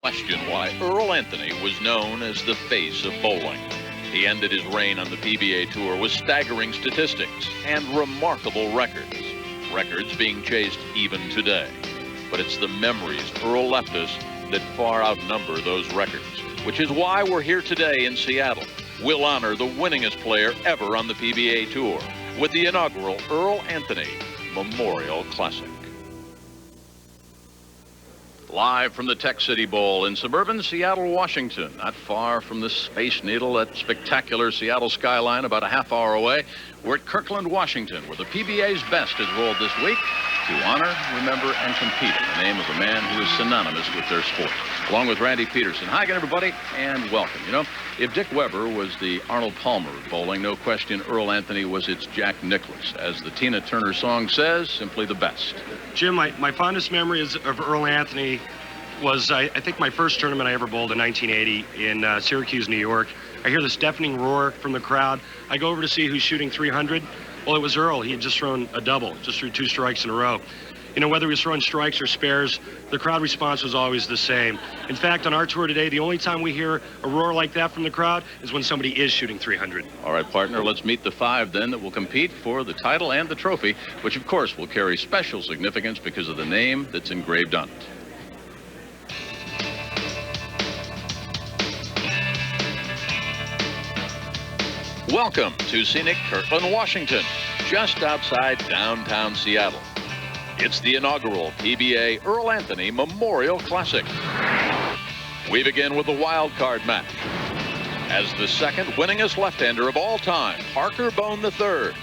question why Earl Anthony was known as the face of bowling. He ended his reign on the PBA Tour with staggering statistics and remarkable records. Records being chased even today. But it's the memories Earl left us that far outnumber those records, which is why we're here today in Seattle. We'll honor the winningest player ever on the PBA Tour with the inaugural Earl Anthony Memorial Classic. Live from the Tech City Bowl in suburban Seattle, Washington, not far from the Space Needle, that spectacular Seattle skyline about a half hour away. We're at Kirkland, Washington, where the PBA's best is rolled this week to honor, remember, and compete in the name of a man who is synonymous with their sport. Along with Randy Peterson. Hi again, everybody, and welcome. You know, if Dick Weber was the Arnold Palmer of bowling, no question Earl Anthony was its Jack Nicklaus. As the Tina Turner song says, simply the best. Jim, my fondest memories of Earl Anthony was, I think, my first tournament I ever bowled in 1980 in Syracuse, New York. I hear this deafening roar from the crowd. I go over to see who's shooting 300. Well, it was Earl. He had just thrown a double, just threw 2 strikes in a row. You know, whether he was throwing strikes or spares, the crowd response was always the same. In fact, on our tour today, the only time we hear a roar like that from the crowd is when somebody is shooting 300. All right, partner, let's meet the 5 then that will compete for the title and the trophy, which of course will carry special significance because of the name that's engraved on it. Welcome to scenic Kirkland, Washington, just outside downtown Seattle. It's the inaugural PBA Earl Anthony Memorial Classic. We begin with the wild card match. As the second winningest left-hander of all time, Parker Bohn III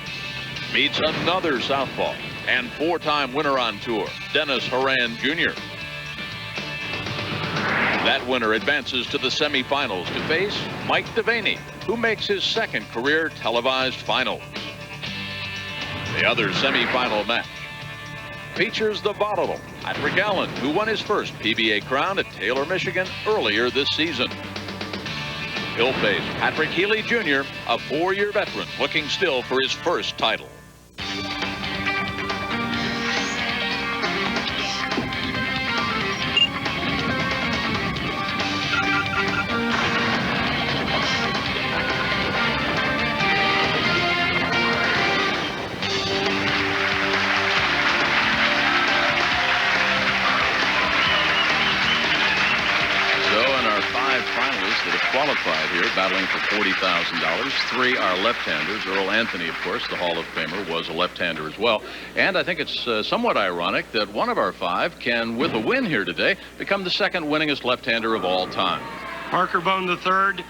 meets another southpaw and 4-time winner on tour, Dennis Horan Jr. That winner advances to the semifinals to face Mike DeVaney, who makes his second career televised final. The other semifinal match features the volatile Patrick Allen, who won his first PBA crown at Taylor, Michigan earlier this season. He'll face Patrick Healey Jr., a 4-year veteran looking still for his first title. Qualified here, battling for $40,000. 3 are left-handers. Earl Anthony, of course, the Hall of Famer, was a left-hander as well. And I think it's somewhat ironic that one of our 5 can, with a win here today, become the second winningest left-hander of all time. Parker Bohn III,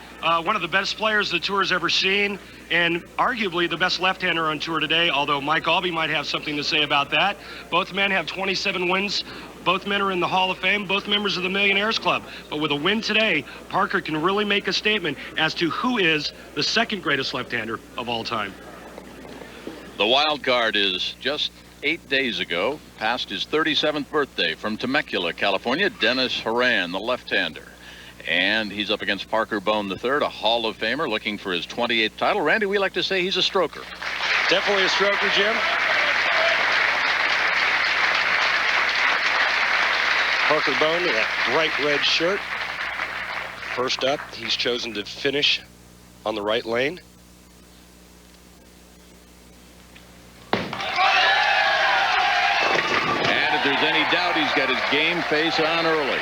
one of the best players the tour's ever seen, and arguably the best left-hander on tour today, although Mike Albee might have something to say about that. Both men have 27 wins. Both men are in the Hall of Fame, both members of the Millionaires Club. But with a win today, Parker can really make a statement as to who is the second greatest left-hander of all time. The wild card is just 8 days ago, past his 37th birthday from Temecula, California, Dennis Horan, the left-hander. And he's up against Parker Bohn III, a Hall of Famer, looking for his 28th title. Randy, we like to say he's a stroker. Definitely a stroker, Jim. Parker Bohn in a bright red shirt. First up, he's chosen to finish on the right lane. And if there's any doubt, he's got his game face on early.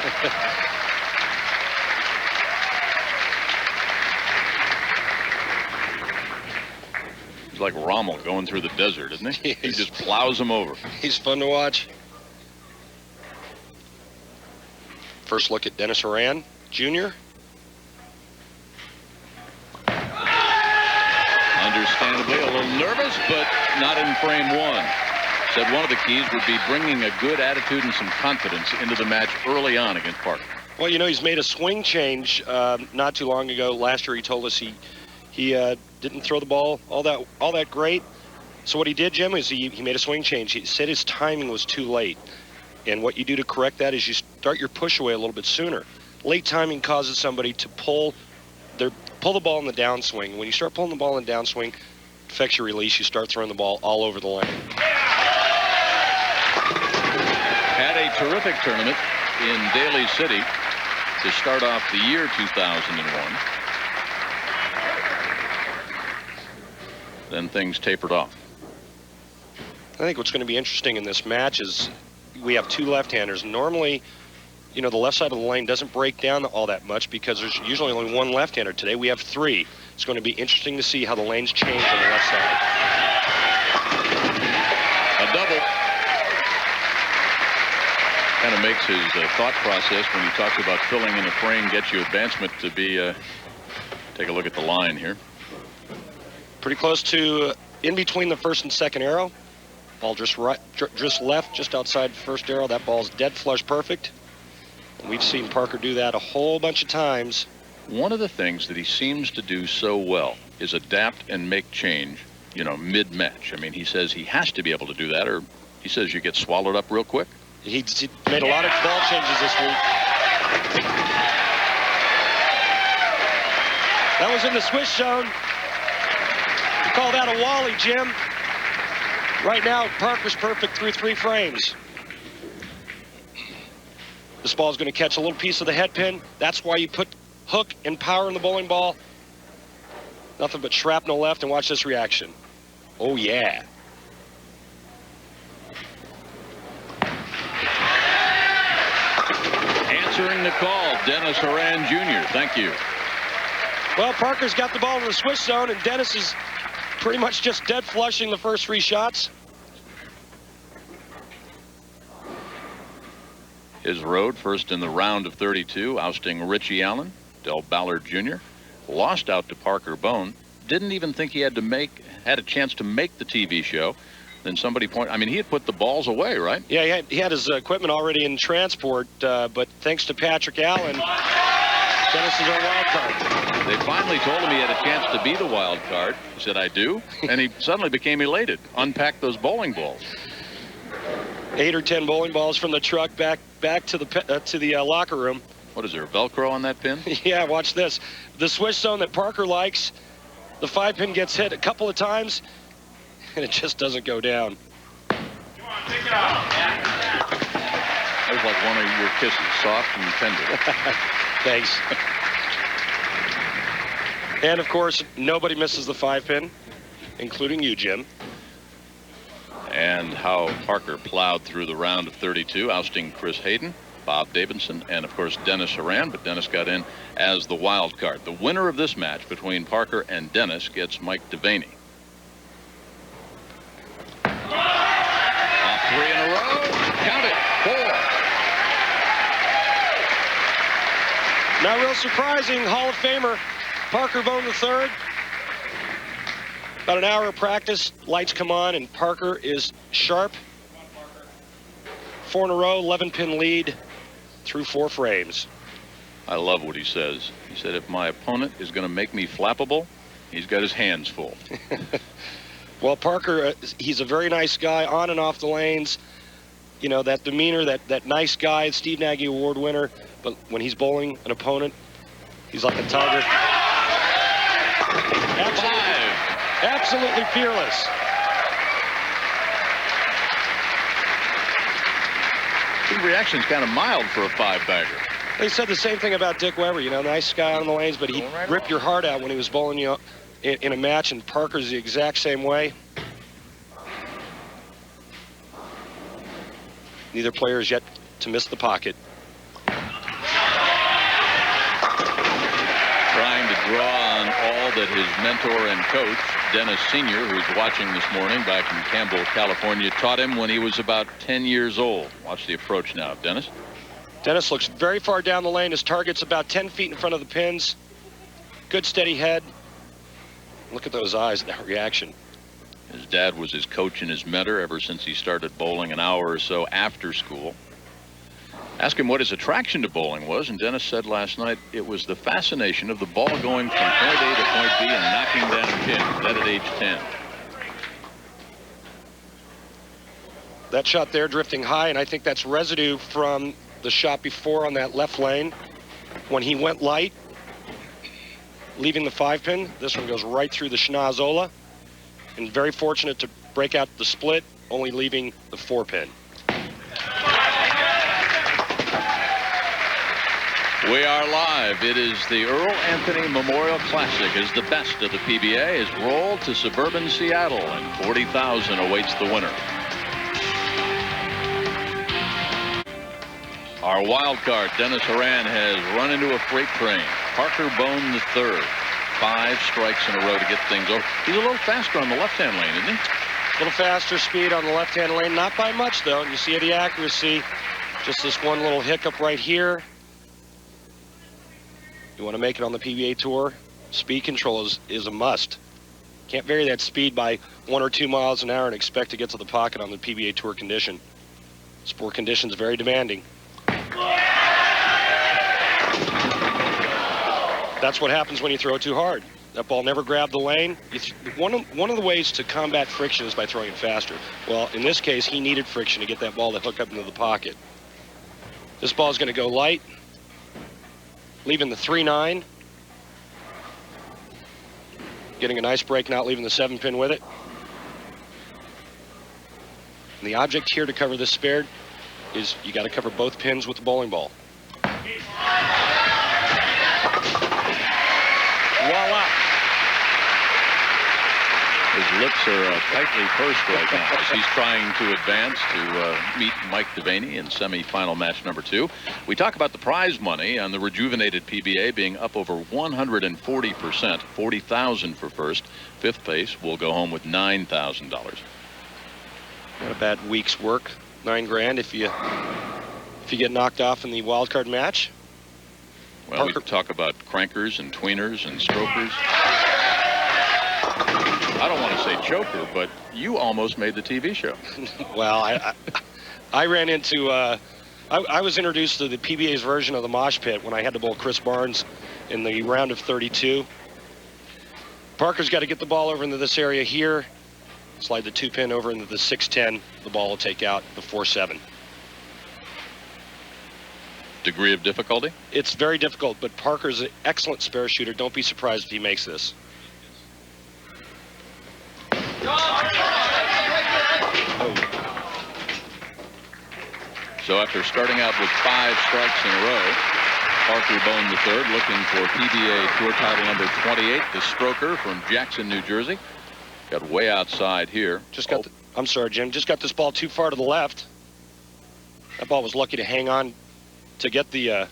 He's like Rommel going through the desert, isn't he? He just plows him over. He's fun to watch. First look at Dennis Horan Jr. Understandably a little nervous, but not in frame 1. Said one of the keys would be bringing a good attitude and some confidence into the match early on against Parker. Well, you know, he's made a swing change not too long ago. Last year he told us he didn't throw the ball all that great. So what he did, Jim, is he made a swing change. He said his timing was too late. And what you do to correct that is you start your push away a little bit sooner. Late timing causes somebody to pull the ball in the downswing. When you start pulling the ball in the downswing, it affects your release. You start throwing the ball all over the lane. Had a terrific tournament in Daly City. to start off the year 2001. Then things tapered off. I think what's going to be interesting in this match is we have two left-handers. Normally, you know, the left side of the lane doesn't break down all that much because there's usually only one left-hander. Today we have three. It's going to be interesting to see how the lanes change on the left side. A double. Kind of makes his thought process when he talks about filling in a frame gets you advancement to be, take a look at the line here. Pretty close to in between the first and second arrow. Ball just right, just left, just outside first arrow. That ball's dead flush perfect. And we've seen Parker do that a whole bunch of times. One of the things that he seems to do so well is adapt and make change, you know, mid-match. I mean, he says he has to be able to do that, or he says you get swallowed up real quick. He made a lot of ball changes this week. That was in the swish zone. You call that a wally, Jim. Right now, Parker's perfect through 3 frames. This ball is going to catch a little piece of the head pin. That's why you put hook and power in the bowling ball. Nothing but shrapnel left, and watch this reaction. Oh, yeah. Answering the call, Dennis Horan Jr. Thank you. Well, Parker's got the ball in the swish zone, and Dennis is pretty much just dead flushing the first 3 shots. His road first in the round of 32, ousting Richie Allen. Del Ballard Jr. lost out to Parker Bohn. Didn't even think he had a chance to make the TV show. Then somebody I mean, he had put the balls away, right? Yeah, he had his equipment already in transport, but thanks to Patrick Allen, Dennis is our wild card. They finally told him he had a chance to be the wild card. He said, I do. And he suddenly became elated. Unpacked those bowling balls. 8 or 10 bowling balls from the truck back to the locker room. What is there, Velcro on that pin? Yeah, watch this. The swish zone that Parker likes, the 5-pin gets hit a couple of times, and it just doesn't go down. That was like one of your kisses, soft and tender. Thanks. And, of course, nobody misses the 5-pin, including you, Jim. And how Parker plowed through the round of 32, ousting Chris Hayden, Bob Davidson, and, of course, Dennis Horan. But Dennis got in as the wild card. The winner of this match between Parker and Dennis gets Mike DeVaney. Off 3 in a row. Count it. 4. Not real surprising, Hall of Famer Parker Bohn III. About an hour of practice, lights come on, and Parker is sharp. 4 in a row, 11-pin lead through 4 frames. I love what he says. He said, if my opponent is going to make me flappable, he's got his hands full. Well, Parker, he's a very nice guy on and off the lanes. You know, that demeanor, that nice guy, Steve Nagy Award winner. But when he's bowling an opponent, he's like a tiger. Absolutely fearless. The reaction's kind of mild for a 5-bagger. They said the same thing about Dick Weber. You know, nice guy on the lanes, but he'd rip your heart out when he was bowling you in a match, and Parker's the exact same way. Neither player is yet to miss the pocket. Trying to draw on all that his mentor and coach, Dennis Sr., who's watching this morning back in Campbell, California, taught him when he was about 10 years old. Watch the approach now, Dennis. Dennis looks very far down the lane. His target's about 10 feet in front of the pins. Good steady head. Look at those eyes, that reaction. His dad was his coach and his mentor ever since he started bowling an hour or so after school. Asked him what his attraction to bowling was, and Dennis said last night it was the fascination of the ball going from point A to point B and knocking down pins. That at age 10. That shot there drifting high, and I think that's residue from the shot before on that left lane when he went light, leaving the 5-pin. This one goes right through the schnozola, and very fortunate to break out the split, only leaving the 4-pin. We are live. It is the Earl Anthony Memorial Classic as the best of the PBA is rolled to suburban Seattle, and 40,000 awaits the winner. Our wild card, Dennis Horan, has run into a freight train. Parker Bohn the third. 5 strikes in a row to get things over. He's a little faster on the left-hand lane, isn't he? A little faster speed on the left-hand lane, not by much though. You see the accuracy. Just this one little hiccup right here. You want to make it on the PBA Tour, speed control is a must. Can't vary that speed by 1 or 2 miles an hour and expect to get to the pocket on the PBA Tour condition. Sport conditions very demanding. That's what happens when you throw too hard. That ball never grabbed the lane. One of the ways to combat friction is by throwing it faster. Well, in this case, he needed friction to get that ball to hook up into the pocket. This ball is going to go light, leaving the 3-9. Getting a nice break, not leaving the 7-pin with it. And the object here to cover this spare is you got to cover both pins with the bowling ball. Voila! His lips are tightly pursed right now as he's trying to advance to meet Mike DeVaney in semifinal match number 2. We talk about the prize money on the rejuvenated PBA being up over 140%, 40,000 for first. Fifth place will go home with $9,000. Not a bad week's work. $9 grand if you get knocked off in the wild card match. Well, we talk about crankers and tweeners and strokers. I don't want to say choker, but you almost made the TV show. Well, I ran into, I was introduced to the PBA's version of the mosh pit when I had to bowl Chris Barnes in the round of 32. Parker's got to get the ball over into this area here, slide the 2-pin over into the 6-10. The ball will take out the 4-7. Degree of difficulty? It's very difficult, but Parker's an excellent spare shooter. Don't be surprised if he makes this. Oh. So after starting out with 5 strikes in a row, Parker Bohn the third looking for PBA Tour title number 28, the stroker from Jackson, New Jersey. Got way outside here. I'm sorry, Jim. Just got this ball too far to the left. That ball was lucky to hang on to get the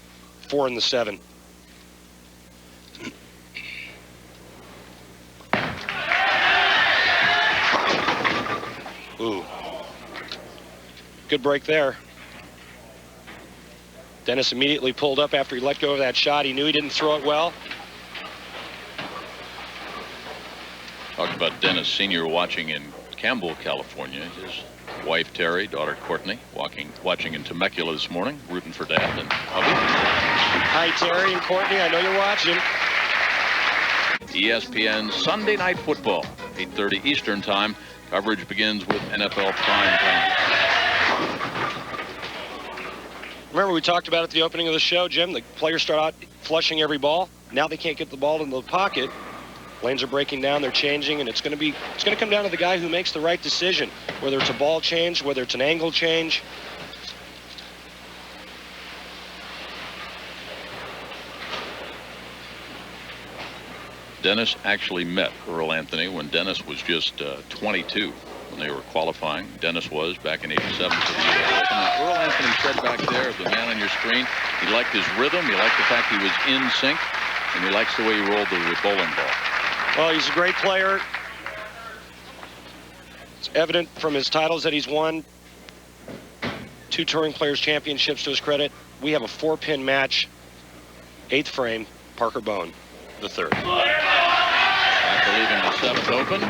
4 and the 7. Ooh. Good break there. Dennis immediately pulled up after he let go of that shot. He knew he didn't throw it well. Talked about Dennis Sr. watching in Campbell, California. His wife, Terry, daughter, Courtney, watching in Temecula this morning, rooting for Dad and hubby. Hi, Terry and Courtney. I know you're watching. ESPN Sunday Night Football, 8:30 Eastern Time. Coverage begins with NFL prime time. Remember we talked about at the opening of the show, Jim, the players start out flushing every ball. Now they can't get the ball into the pocket. Lanes are breaking down, they're changing, and it's going to come down to the guy who makes the right decision, whether it's a ball change, whether it's an angle change. Dennis actually met Earl Anthony when Dennis was just 22 when they were qualifying. Dennis was back in '87 for the US Open. And Earl Anthony said back there, the man on your screen, he liked his rhythm, he liked the fact he was in sync, and he likes the way he rolled the bowling ball. Well, he's a great player. It's evident from his titles that he's won 2 Touring Players Championships to his credit. We have a 4-pin match, 8th frame, Parker Bohn the third. After leaving the 7th open.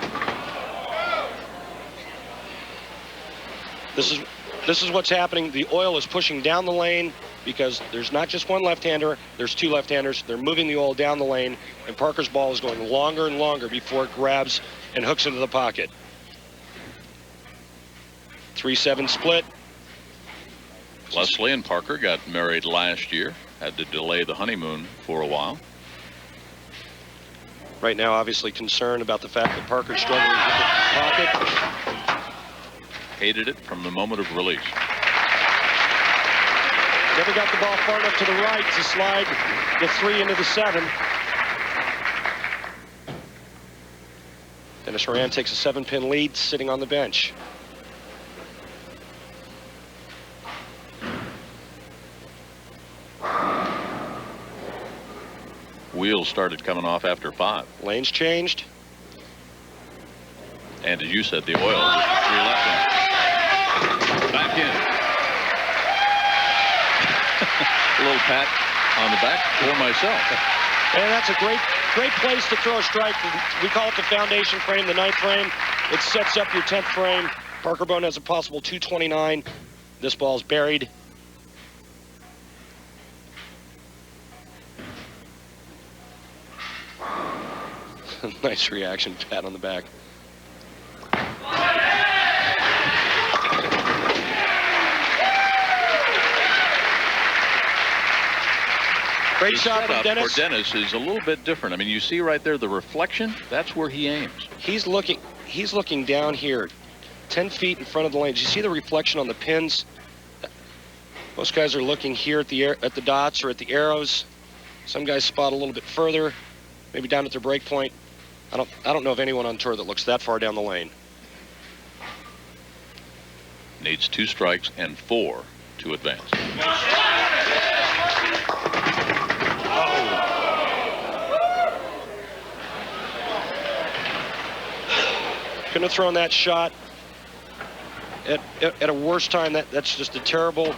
This is what's happening. The oil is pushing down the lane because there's not just one left-hander, there's 2 left-handers. They're moving the oil down the lane, and Parker's ball is going longer and longer before it grabs and hooks into the pocket. 3-7 split. Leslie and Parker got married last year, had to delay the honeymoon for a while. Right now, obviously concerned about the fact that Parker's struggling to get the pocket. Hated it from the moment of release. Never got the ball far enough to the right to slide the 3 into the 7. Dennis Horan takes a 7-pin lead, sitting on the bench. Wheels started coming off after 5. Lanes changed. And as you said, the oil was 3 left in. Back in. A little pat on the back for myself. And that's a great place to throw a strike. We call it the foundation frame, the 9th frame. It sets up your 10th frame. Parker Bohn has a possible 229. This ball's buried. Nice reaction, pat on the back. Great shot from Dennis. For Dennis is a little bit different. I mean, you see right there the reflection. That's where he aims. He's looking down here, 10 feet in front of the lane. Do you see the reflection on the pins? Most guys are looking here at the dots or at the arrows. Some guys spot a little bit further, maybe down at their break point. I don't know of anyone on tour that looks that far down the lane. Needs 2 strikes and 4 to advance. Couldn't have thrown that shot at a worse time. That's just a terrible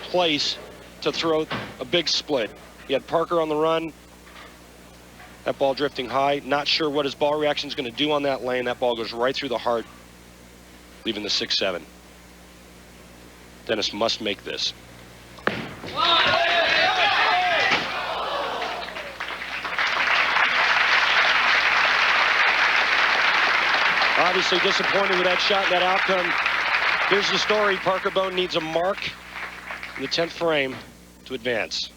place to throw a big split. You had Parker on the run. That ball drifting high. Not sure what his ball reaction is going to do on that lane. That ball goes right through the heart, leaving the 6-7. Dennis must make this. Obviously disappointed with that shot and that outcome. Here's the story. Parker Bohn needs a mark in the 10th frame to advance.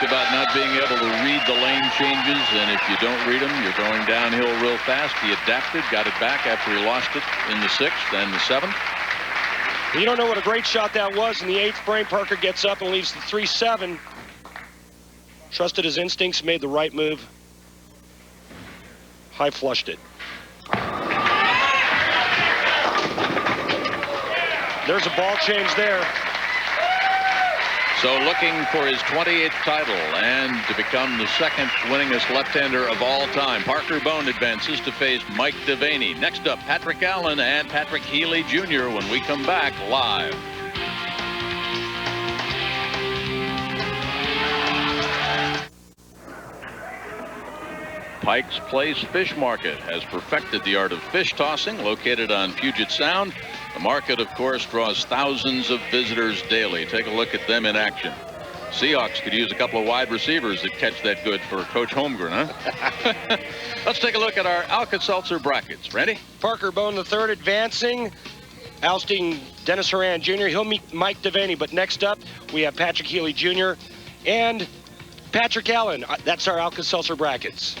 About not being able to read the lane changes, and if you don't read them, you're going downhill real fast. He adapted, got it back after he lost it in the 6th and the 7th. You don't know what a great shot that was. In the 8th frame, Parker gets up and leaves the 3-7. Trusted his instincts, made the right move. High flushed it. There's a ball change there. So looking for his 28th title and to become the 2nd winningest left-hander of all time, Parker Bohn advances to face Mike DeVaney. Next up, Patrick Allen and Patrick Healey Jr. when we come back live. Pike's Place Fish Market has perfected the art of fish tossing, located on Puget Sound. The market, of course, draws thousands of visitors daily. Take a look at them in action. Seahawks could use a couple of wide receivers that catch that good for Coach Holmgren, huh? Let's take a look at our Alka-Seltzer brackets. Ready? Parker Bohn III advancing, ousting Dennis Horan Jr. He'll meet Mike DeVaney, but next up we have Patrick Healey Jr. and Patrick Allen. That's our Alka-Seltzer brackets.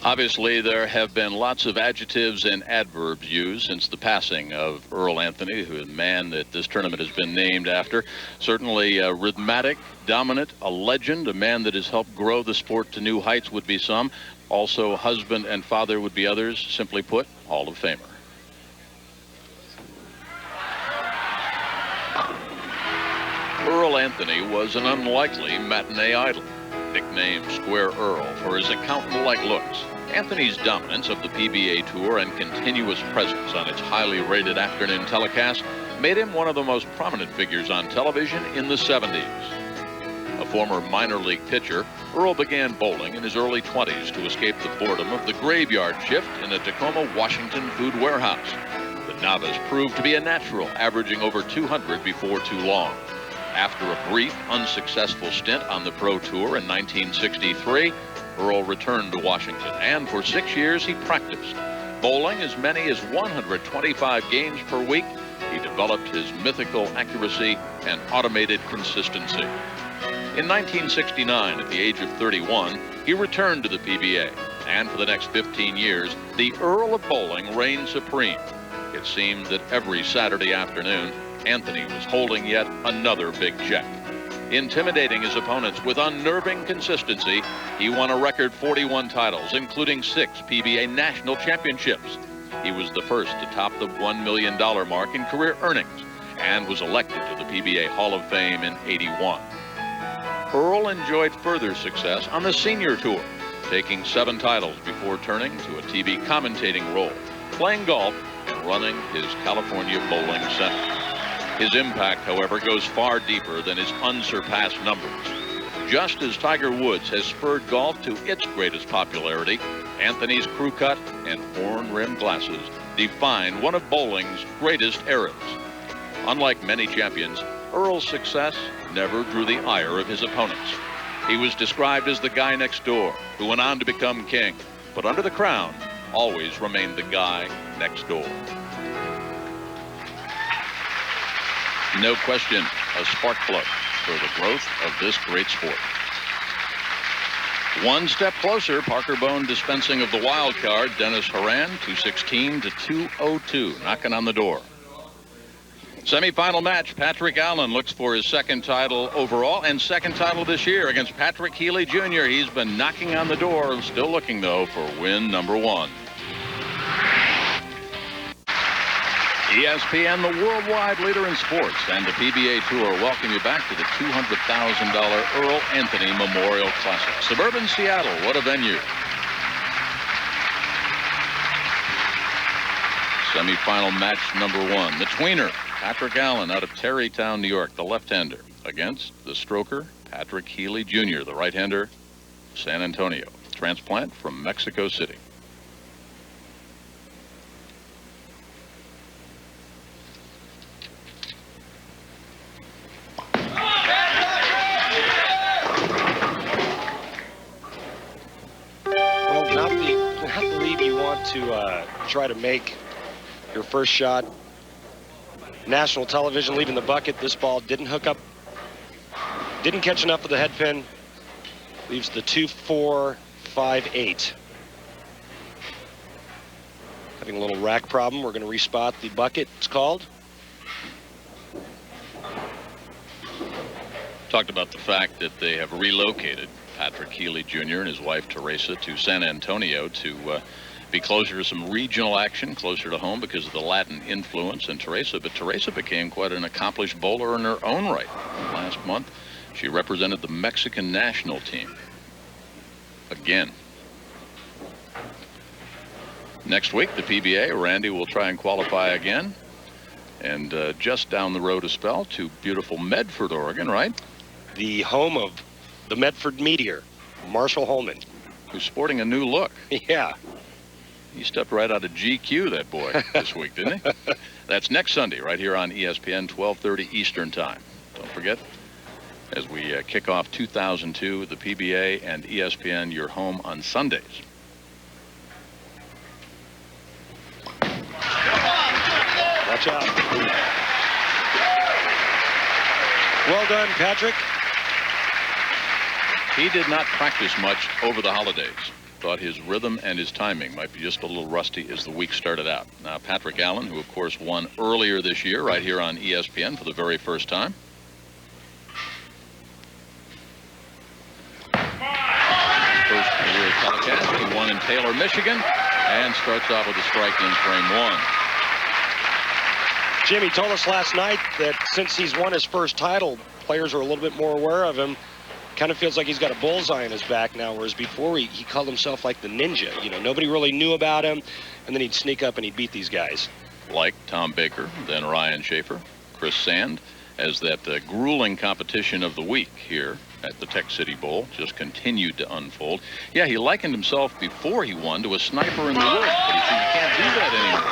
Obviously, there have been lots of adjectives and adverbs used since the passing of Earl Anthony, who is a man that this tournament has been named after. Certainly rhythmic, dominant, a legend, a man that has helped grow the sport to new heights would be some. Also, husband and father would be others. Simply put, Hall of Famer. Earl Anthony was an unlikely matinee idol. Nicknamed Square Earl for his accountant-like looks. Anthony's dominance of the PBA Tour and continuous presence on its highly rated afternoon telecast made him one of the most prominent figures on television in the 70s. A former minor league pitcher, Earl began bowling in his early 20s to escape the boredom of the graveyard shift in a Tacoma, Washington food warehouse. The novice proved to be a natural, averaging over 200 before too long. After a brief, unsuccessful stint on the Pro Tour in 1963, Earl returned to Washington, and for 6 years he practiced. Bowling as many as 125 games per week, he developed his mythical accuracy and automated consistency. In 1969, at the age of 31, he returned to the PBA, and for the next 15 years, the Earl of Bowling reigned supreme. It seemed that every Saturday afternoon, Anthony was holding yet another big check. Intimidating his opponents with unnerving consistency, he won a record 41 titles, including 6 PBA national championships. He was the first to top the $1 million mark in career earnings and was elected to the PBA Hall of Fame in '81. Earl enjoyed further success on the senior tour, taking 7 titles before turning to a TV commentating role, playing golf, and running his California Bowling Center. His impact, however, goes far deeper than his unsurpassed numbers. Just as Tiger Woods has spurred golf to its greatest popularity, Anthony's crew cut and horn-rimmed glasses define one of bowling's greatest eras. Unlike many champions, Earl's success never drew the ire of his opponents. He was described as the guy next door, who went on to become king, but under the crown, always remained the guy next door. No question, a spark plug for the growth of this great sport. One step closer, Parker Bohn dispensing of the wild card, Dennis Horan, 216 to 202, knocking on the door. Semi-final match, Patrick Allen looks for his second title overall and second title this year against Patrick Healey Jr. He's been knocking on the door, still looking, though, for win number 1. ESPN, the worldwide leader in sports, and the PBA Tour welcome you back to the $200,000 Earl Anthony Memorial Classic. Suburban Seattle, what a venue. Semi-final match number 1. The tweener, Patrick Allen out of Tarrytown, New York, the left-hander, against the stroker, Patrick Healey Jr., the right-hander, San Antonio, transplant from Mexico City. Well, not the lead you want to try to make your first shot. National television leaving the bucket. This ball didn't hook up, didn't catch enough of the head pin. Leaves the 2-4-5-8. Having a little rack problem. We're going to respot the bucket, it's called. Talked about the fact that they have relocated Patrick Healey Jr. and his wife Teresa to San Antonio to be closer to some regional action, closer to home because of the Latin influence in Teresa. But Teresa became quite an accomplished bowler in her own right. Last month, she represented the Mexican national team. Again. Next week, the PBA, Randy will try and qualify again. And just down the road a spell to beautiful Medford, Oregon, right? The home of the Medford Meteor, Marshall Holman. Who's sporting a new look. Yeah. He stepped right out of GQ, that boy, this week, didn't he? That's next Sunday, right here on ESPN, 12:30 Eastern Time. Don't forget, as we kick off 2002, the PBA and ESPN, your home on Sundays. Watch out. Well done, Patrick. He did not practice much over the holidays. Thought his rhythm and his timing might be just a little rusty as the week started out. Now, Patrick Allen, who of course won earlier this year right here on ESPN for the very first time. First career telecast, he won in Taylor, Michigan, and starts off with a strike in frame 1. Jimmy told us last night that since he's won his first title, players are a little bit more aware of him. Kind of feels like he's got a bullseye on his back now, whereas before he called himself like the ninja. You know, nobody really knew about him, and then he'd sneak up and he'd beat these guys. Like Tom Baker, then Ryan Schaefer, Chris Sand, as that grueling competition of the week here at the Tech City Bowl just continued to unfold. Yeah, he likened himself before he won to a sniper in the woods, but he said you can't do that anymore.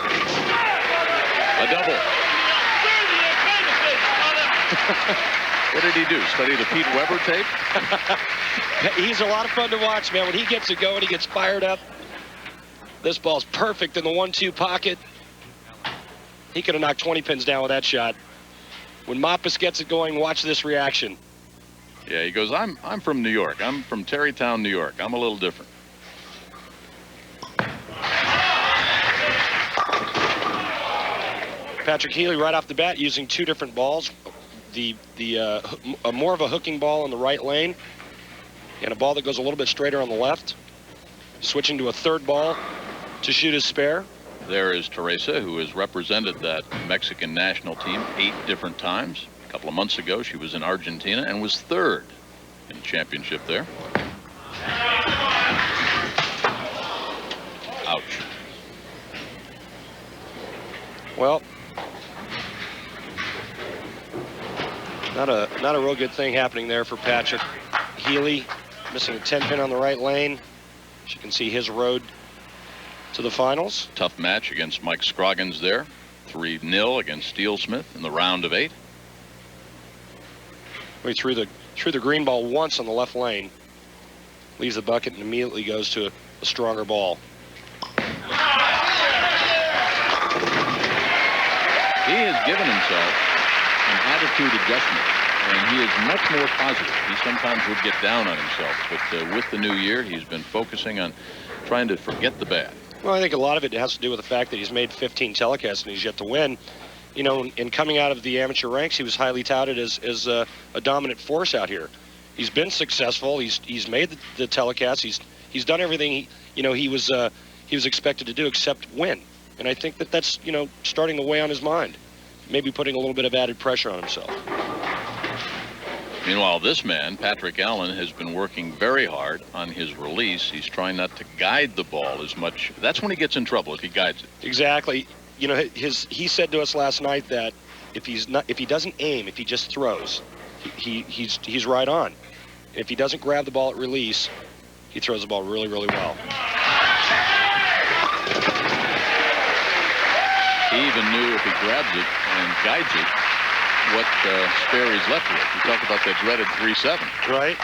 A double. What did he do? Study the Pete Weber tape? He's a lot of fun to watch, man. When he gets it going, he gets fired up. This ball's perfect in the 1-2 pocket. He could have knocked 20 pins down with that shot. When Mappus gets it going, watch this reaction. Yeah, he goes, I'm from New York. I'm from Terrytown, New York. I'm a little different. Patrick Healey right off the bat using two different balls. More of a hooking ball in the right lane and a ball that goes a little bit straighter on the left. Switching to a third ball to shoot his spare. There is Teresa, who has represented that Mexican national team 8 different times. A couple of months ago, she was in Argentina and was 3rd in the championship there. Ouch. Well, not a real good thing happening there for Patrick Healey. Missing a 10 pin on the right lane. As you can see, his road to the finals. Tough match against Mike Scroggins there. 3-0 against Steel Smith in the round of 8. He threw the green ball once on the left lane. Leaves the bucket and immediately goes to a stronger ball. He has given himself an attitude adjustment, and he is much more positive. He sometimes would get down on himself, but with the new year, he's been focusing on trying to forget the bad. Well, I think a lot of it has to do with the fact that he's made 15 telecasts and he's yet to win. You know, in coming out of the amateur ranks, he was highly touted as a dominant force out here. He's been successful. He's made the telecasts. He's done everything he was expected to do except win. And I think that's starting to weigh on his mind, maybe putting a little bit of added pressure on himself. Meanwhile, this man, Patrick Allen, has been working very hard on his release. He's trying not to guide the ball as much. That's when he gets in trouble, if he guides it. Exactly. You know, he said to us last night that if he doesn't aim, if he just throws, he's right on. If he doesn't grab the ball at release, he throws the ball really, really well. He even knew if he grabs it and guides it, what spare he's left with. We talked about that dreaded 3-7. Right.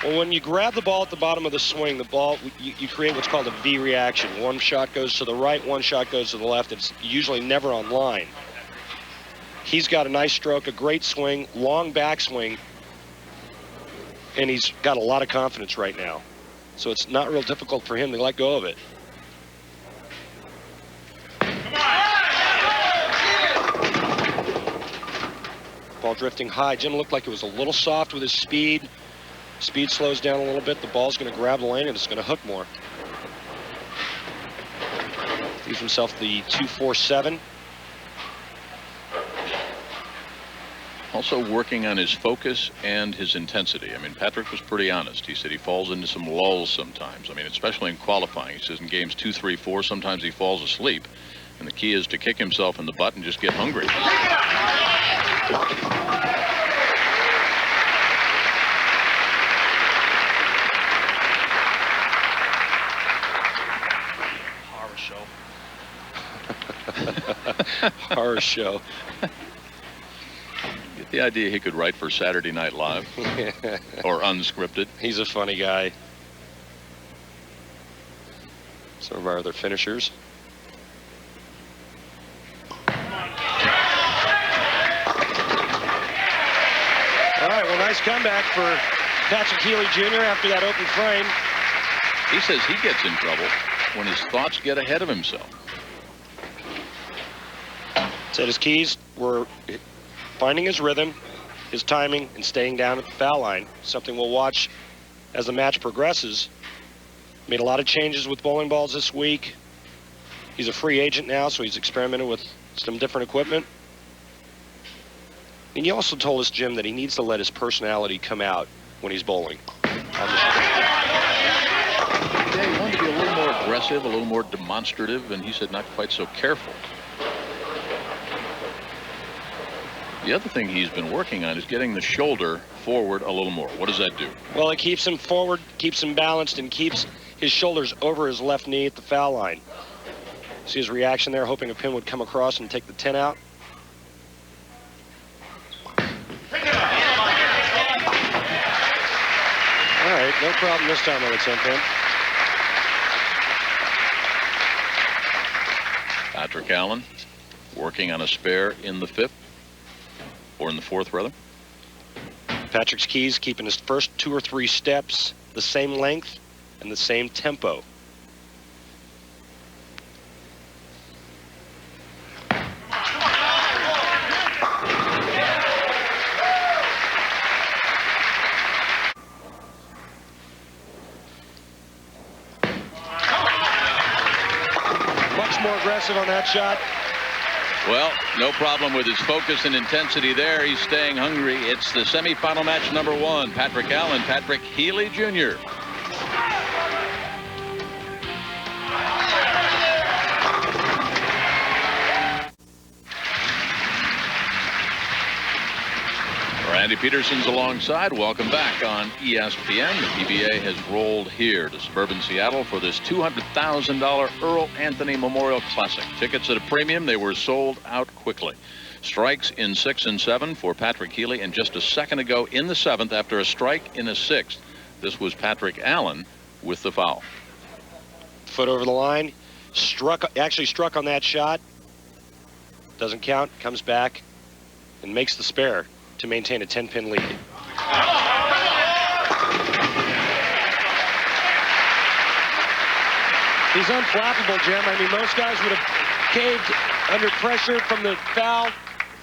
Well, when you grab the ball at the bottom of the swing, the ball, you create what's called a V reaction. One shot goes to the right, one shot goes to the left. It's usually never on line. He's got a nice stroke, a great swing, long backswing, and he's got a lot of confidence right now. So it's not real difficult for him to let go of it. Ball drifting high. Jim looked like it was a little soft with his speed. Speed slows down a little bit. The ball's going to grab the lane and it's going to hook more. Leaves himself the 2-4-7. Also working on his focus and his intensity. I mean, Patrick was pretty honest. He said he falls into some lulls sometimes. I mean, especially in qualifying. He says in games 2, 3, 4, sometimes he falls asleep. And the key is to kick himself in the butt and just get hungry. Horror show. Horror show. Get the idea he could write for Saturday Night Live or Unscripted. He's a funny guy. Some of our other finishers. All right, well, nice comeback for Patrick Healey Jr. after that open frame. He says he gets in trouble when his thoughts get ahead of himself. Said his keys were finding his rhythm, his timing, and staying down at the foul line. Something we'll watch as the match progresses. Made a lot of changes with bowling balls this week. He's a free agent now, so he's experimented with some different equipment. And he also told us, Jim, that he needs to let his personality come out when he's bowling. Yeah, he wanted to be a little more aggressive, a little more demonstrative, and he said not quite so careful. The other thing he's been working on is getting the shoulder forward a little more. What does that do? Well, it keeps him forward, keeps him balanced, and keeps his shoulders over his left knee at the foul line. See his reaction there, hoping a pin would come across and take the 10 out. All right, no problem this time on the 10 pin. Patrick Allen Working on a spare in the fifth, or in the fourth, rather. Patrick's keys keeping his first 2 or 3 steps the same length and the same tempo. Much more aggressive on that shot. Well, no problem with his focus and intensity there. He's staying hungry. It's the semifinal match number 1. Patrick Allen, Patrick Healey Jr. Randy Peterson's alongside. Welcome back on ESPN. The PBA has rolled here to suburban Seattle for this $200,000 Earl Anthony Memorial Classic. Tickets at a premium. They were sold out quickly. Strikes in 6 and 7 for Patrick Healey, and just a second ago in the 7th, after a strike in a 6th, this was Patrick Allen with the foul. Foot over the line. Actually struck on that shot. Doesn't count. Comes back and makes the spare to maintain a 10-pin lead. He's unflappable, Jim. I mean, most guys would have caved under pressure from the foul,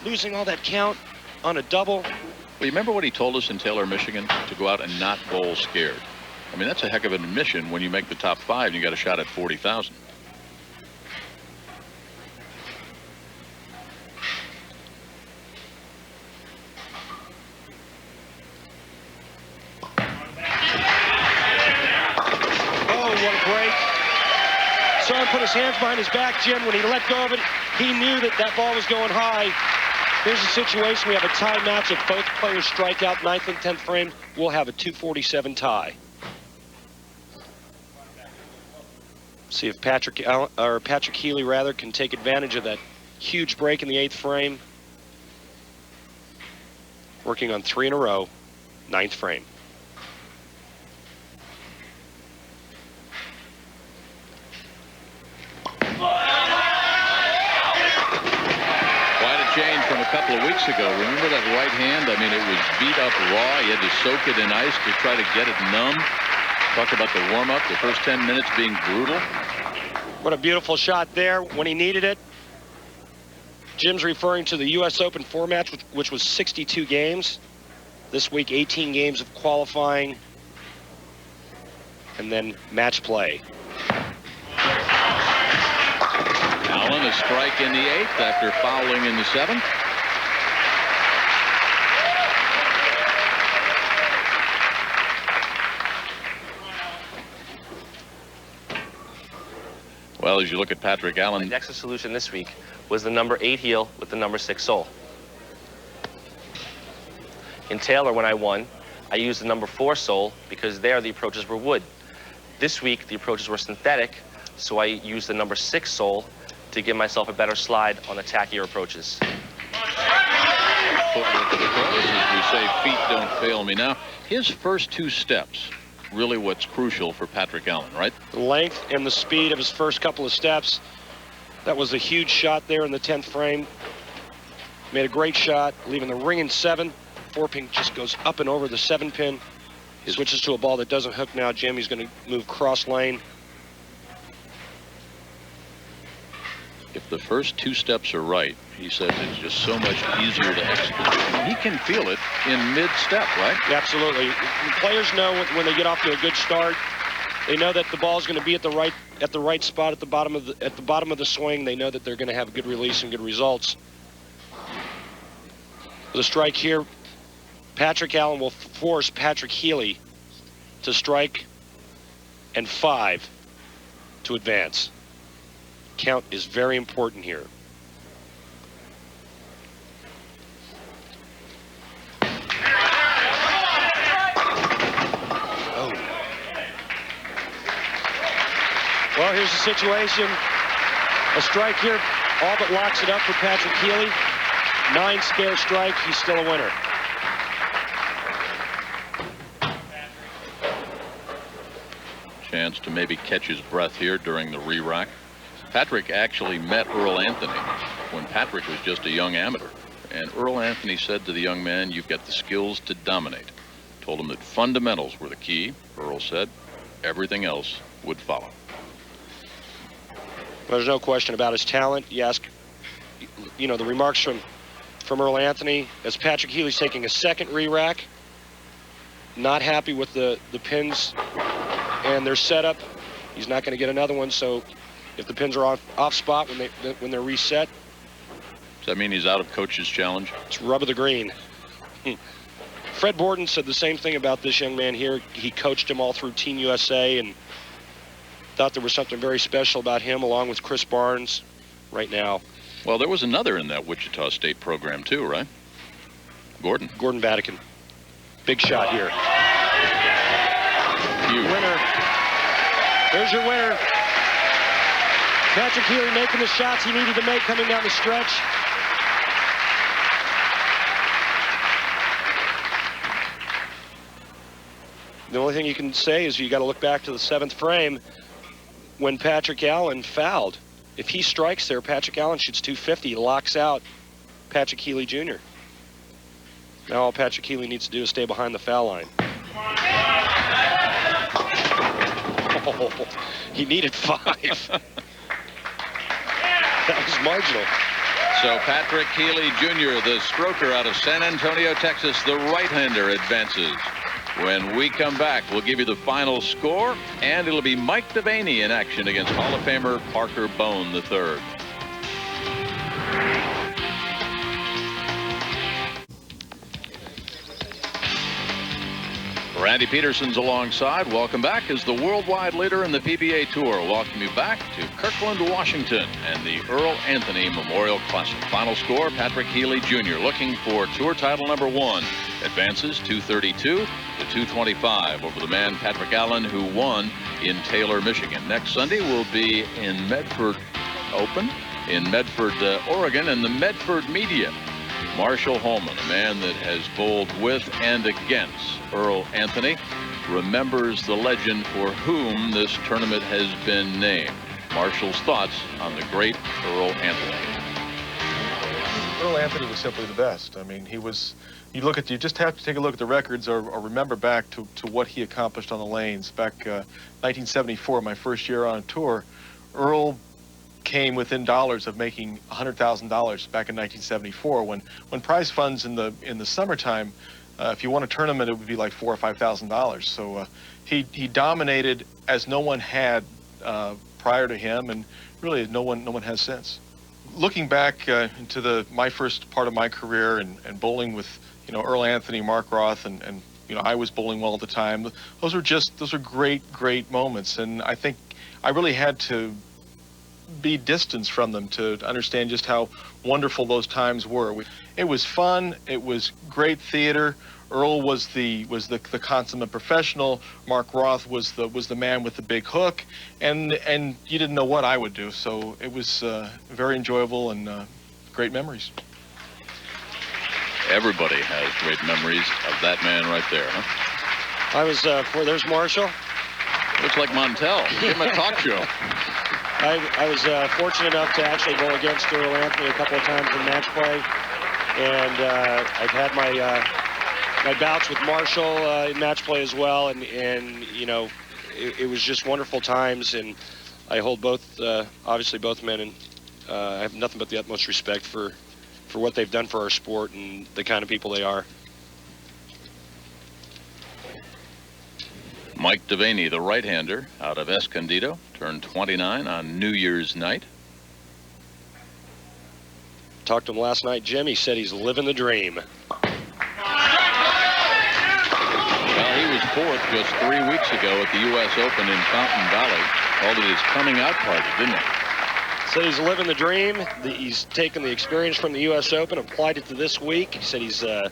losing all that count on a double. Well, you remember what he told us in Taylor, Michigan, to go out and not bowl scared? I mean, that's a heck of an admission when you make the top 5 and you got a shot at 40,000. Horan put his hands behind his back, Jim. When he let go of it, he knew that that ball was going high. Here's a situation. We have a tie match. If both players strike out 9th and 10th frame, we'll have a 247 tie. See if Patrick Healey rather can take advantage of that huge break in the 8th frame. Working on 3 in a row, 9th frame. Change from a couple of weeks ago. Remember that right hand? I mean, it was beat up raw. He had to soak it in ice to try to get it numb. Talk about the warm-up, the first 10 minutes being brutal. What a beautiful shot there when he needed it. Jim's referring to the U.S. Open 4 match, which was 62 games. This week, 18 games of qualifying and then match play. Allen, a strike in the 8th after fouling in the 7th. Well, as you look at Patrick Allen. My next solution this week was the number 8 heel with the number 6 sole. In Taylor, when I won, I used the number 4 sole because there the approaches were wood. This week, the approaches were synthetic, so I used the number 6 sole to give myself a better slide on the tackier approaches. Footwork of the pros, as we say, feet don't fail me. Now, his first 2 steps, really what's crucial for Patrick Allen, right? The length and the speed of his first couple of steps. That was a huge shot there in the 10th frame. Made a great shot, leaving the ring in 7. 4-pin just goes up and over the 7-pin. He switches to a ball that doesn't hook now. Jim, he's going to move cross lane. If the first 2 steps are right, he says it's just so much easier to execute. He can feel it in mid-step, right? Absolutely. Players know when they get off to a good start, they know that the ball's going to be at the right spot at the bottom of the swing. They know that they're going to have a good release and good results. With a strike here, Patrick Allen will force Patrick Healey to strike and 5 to advance. Count is very important here. Oh. Well, here's the situation. A strike here all but locks it up for Patrick Healey. 9 spare strikes, he's still a winner. Chance to maybe catch his breath here during the re-rack. Patrick actually met Earl Anthony when Patrick was just a young amateur. And Earl Anthony said to the young man, "You've got the skills to dominate." Told him that fundamentals were the key. Earl said everything else would follow. Well, there's no question about his talent. You ask, you know, the remarks from Earl Anthony as Patrick Healey's taking a second re-rack. Not happy with the pins and their setup. He's not going to get another one, so if the pins are off spot when they're reset. Does that mean he's out of coach's challenge? It's rub of the green. Fred Borden said the same thing about this young man here. He coached him all through Team USA and thought there was something very special about him, along with Chris Barnes right now. Well, there was another in that Wichita State program too, right? Gordon Vatican. Big shot here. Huge. Winner. There's your winner. Patrick Healey making the shots he needed to make coming down the stretch. The only thing you can say is you got to look back to the 7th frame when Patrick Allen fouled. If he strikes there, Patrick Allen shoots 250, locks out Patrick Healey Jr. Now all Patrick Healey needs to do is stay behind the foul line. Oh, he needed 5. That was marginal. So Patrick Healey Jr., the stroker out of San Antonio, Texas, the right-hander, advances. When we come back, we'll give you the final score, and it'll be Mike DeVaney in action against Hall of Famer Parker Bohn III. Randy Peterson's alongside. Welcome back as the worldwide leader in the PBA Tour. Welcome you back to Kirkland, Washington, and the Earl Anthony Memorial Classic. Final score, Patrick Healey Jr. looking for tour title number 1. Advances 232 to 225 over the man Patrick Allen, who won in Taylor, Michigan. Next Sunday will be in Medford Open in Medford, Oregon, and the Medford Media. Marshall Holman, a man that has bowled with and against Earl Anthony, remembers the legend for whom this tournament has been named. Marshall's thoughts on the great Earl Anthony. Earl Anthony was simply the best. I mean, he was, you just have to take a look at the records or remember back to what he accomplished on the lanes. Back 1974, my first year on tour, Earl came within dollars of making $100,000 back in 1974 when prize funds in the summertime, if you won a tournament, it would be like $4,000 or $5,000. So he dominated as no one had prior to him, and really no one has since. Looking back into my first part of my career and bowling with Earl Anthony, Mark Roth, and I was bowling well at the time. Those are great moments, and I think I really had to be distanced from them to understand just how wonderful those times were. It was fun. It was great theater. Earl was the consummate professional. Mark Roth was the man with the big hook, and you didn't know what I would do. So it was very enjoyable and great memories. Everybody has great memories of that man right there, huh? I was there's Marshall. Looks like Montel. Give him a talk show. I was fortunate enough to actually go against Earl Anthony a couple of times in match play, and I've had my bouts with Marshall in match play as well, and it was just wonderful times, and I hold obviously both men, and I have nothing but the utmost respect for what they've done for our sport and the kind of people they are. Mike DeVaney, the right-hander out of Escondido, turned 29 on New Year's night. Talked to him last night, Jim. He said he's living the dream. Well, he was 4th just 3 weeks ago at the U.S. Open in Fountain Valley. Called it his coming out party, didn't he? Said he's living the dream. He's taken the experience from the U.S. Open, applied it to this week. He said he's a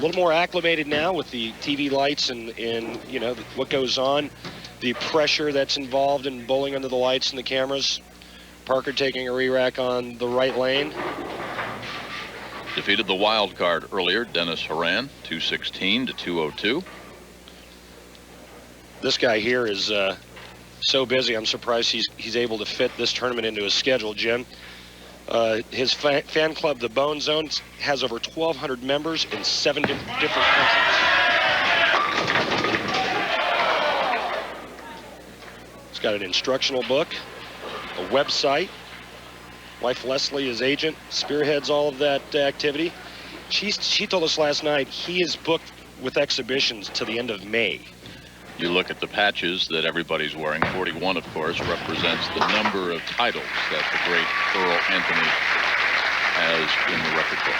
little more acclimated now with the TV lights and what goes on, the pressure that's involved in bowling under the lights and the cameras. Parker taking a re-rack on the right lane. Defeated the wild card earlier, Dennis Horan, 216 to 202. This guy here is so busy. I'm surprised he's able to fit this tournament into his schedule, Jim. His fan club, the Bohn Zone, has over 1,200 members in 7 different countries. He's got an instructional book, a website. Wife Leslie, his agent, spearheads all of that activity. She told us last night he is booked with exhibitions to the end of May. You look at the patches that everybody's wearing. 41, of course, represents the number of titles that the great Earl Anthony has in the record book.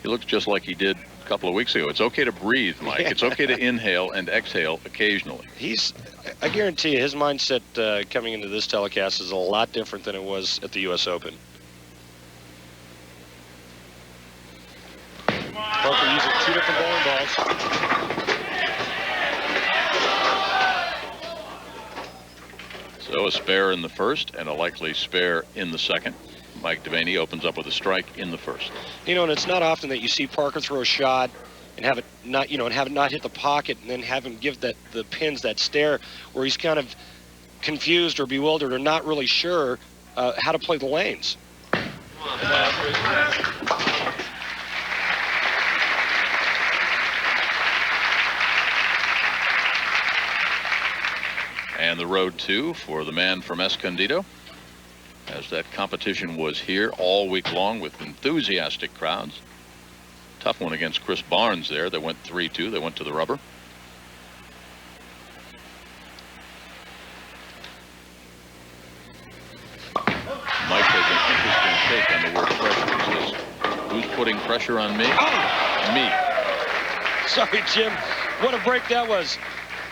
He looks just like he did a couple of weeks ago. It's okay to breathe, Mike. It's okay to inhale and exhale occasionally. I guarantee you, his mindset coming into this telecast is a lot different than it was at the U.S. Open. Parker using 2 different bowling balls. So a spare in the first and a likely spare in the second. Mike DeVaney opens up with a strike in the first. You know, and it's not often that you see Parker throw a shot and have it not, and have it not hit the pocket, and then have him give the pins that stare where he's kind of confused or bewildered or not really sure how to play the lanes. And the road 2 for the man from Escondido, as that competition was here all week long with enthusiastic crowds. Tough one against Chris Barnes there. They went 3-2. They went to the rubber. Mike has an interesting take on the word pressure. He says, who's putting pressure on me? Oh! Me. Sorry, Jim. What a break that was.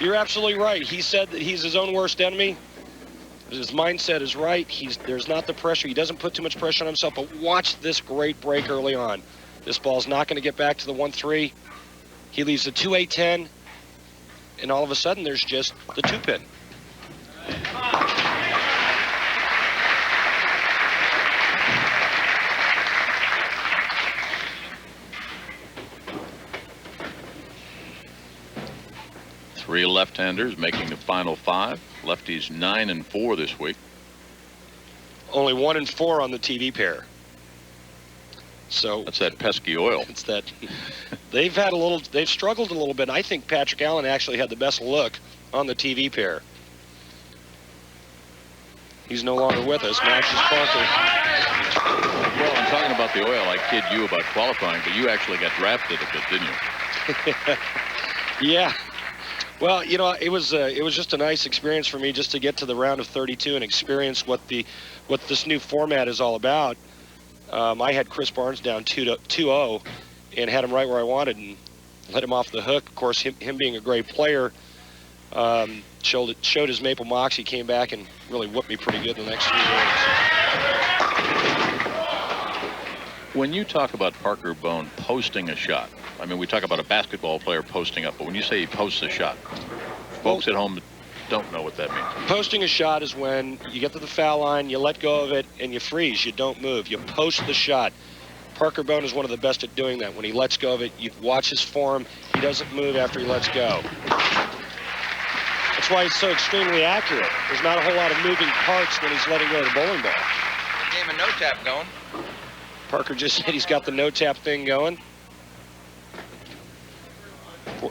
You're absolutely right. He said that he's his own worst enemy. His mindset is right. There's not the pressure. He doesn't put too much pressure on himself. But watch this great break early on. This ball's not going to get back to the 1-3. He leaves the 2-8-10, and all of a sudden there's just the 2-pin. Three left-handers making the final 5. Lefties 9-4 this week. Only 1-4 on the TV pair. So that's that pesky oil. It's that they've struggled a little bit. I think Patrick Allen actually had the best look on the TV pair. He's no longer with us. Max is Parker. Well, I'm talking about the oil. I kid you about qualifying, but you actually got drafted a bit, didn't you? Yeah. Well, you know, it was just a nice experience for me just to get to the round of 32 and experience what this new format is all about. I had Chris Barnes down 2-0 and had him right where I wanted and let him off the hook. Of course, him being a great player showed his Maple Moxie, came back and really whooped me pretty good in the next few games. When you talk about Parker Bohn posting a shot, I mean, we talk about a basketball player posting up, but when you say he posts a shot, folks at home don't know what that means. Posting a shot is when you get to the foul line, you let go of it, and you freeze. You don't move. You post the shot. Parker Bohn is one of the best at doing that. When he lets go of it, you watch his form. He doesn't move after he lets go. That's why he's so extremely accurate. There's not a whole lot of moving parts when he's letting go of the bowling ball. Game of no tap going. Parker just said he's got the no tap thing going.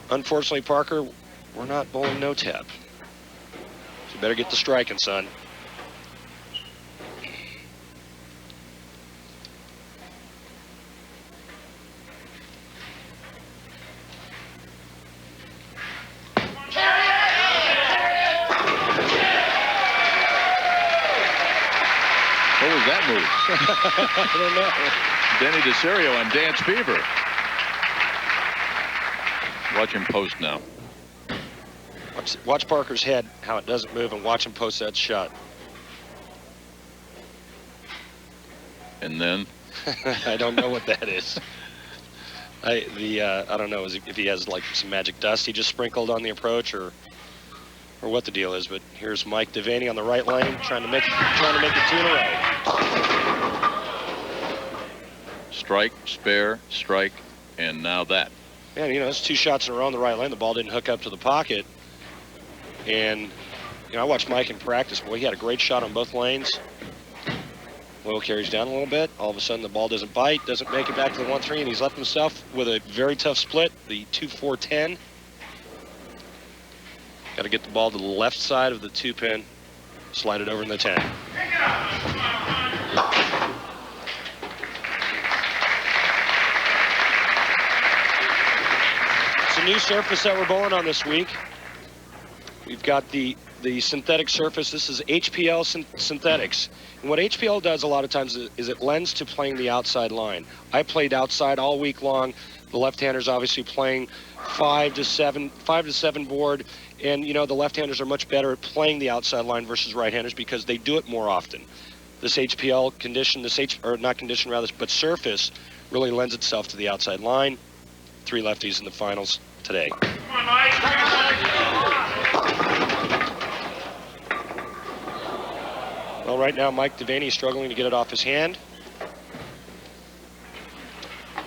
Unfortunately, Parker, we're not bowling no tap. So you better get the striking, son. What was that move? I don't know. Denny DeSerio on Dance Fever. Watch him post now. Watch Parker's head, how it doesn't move, and watch him post that shot. And then? I don't know what that is. I don't know if he has like some magic dust he just sprinkled on the approach or what the deal is. But here's Mike DeVaney on the right lane trying to make it 2 in a row. Strike, spare, strike, and now that. Man, you know, it's 2 shots in a row on the right lane. The ball didn't hook up to the pocket. And I watched Mike in practice. Boy, he had a great shot on both lanes. Oil carries down a little bit. All of a sudden, the ball doesn't bite, doesn't make it back to the 1-3, and he's left himself with a very tough split, the 2-4-10. Got to get the ball to the left side of the 2-pin, slide it over in the 10. It's a new surface that we're bowling on this week. We've got the synthetic surface. This is HPL synthetics. And what HPL does a lot of times is it lends to playing the outside line. I played outside all week long. The left-handers obviously playing 5 to 7 board. And, you know, the left-handers are much better at playing the outside line versus right-handers because they do it more often. This HPL condition, but surface really lends itself to the outside line. 3 lefties in the finals today. Come on, Mike. Well, right now, Mike DeVaney is struggling to get it off his hand.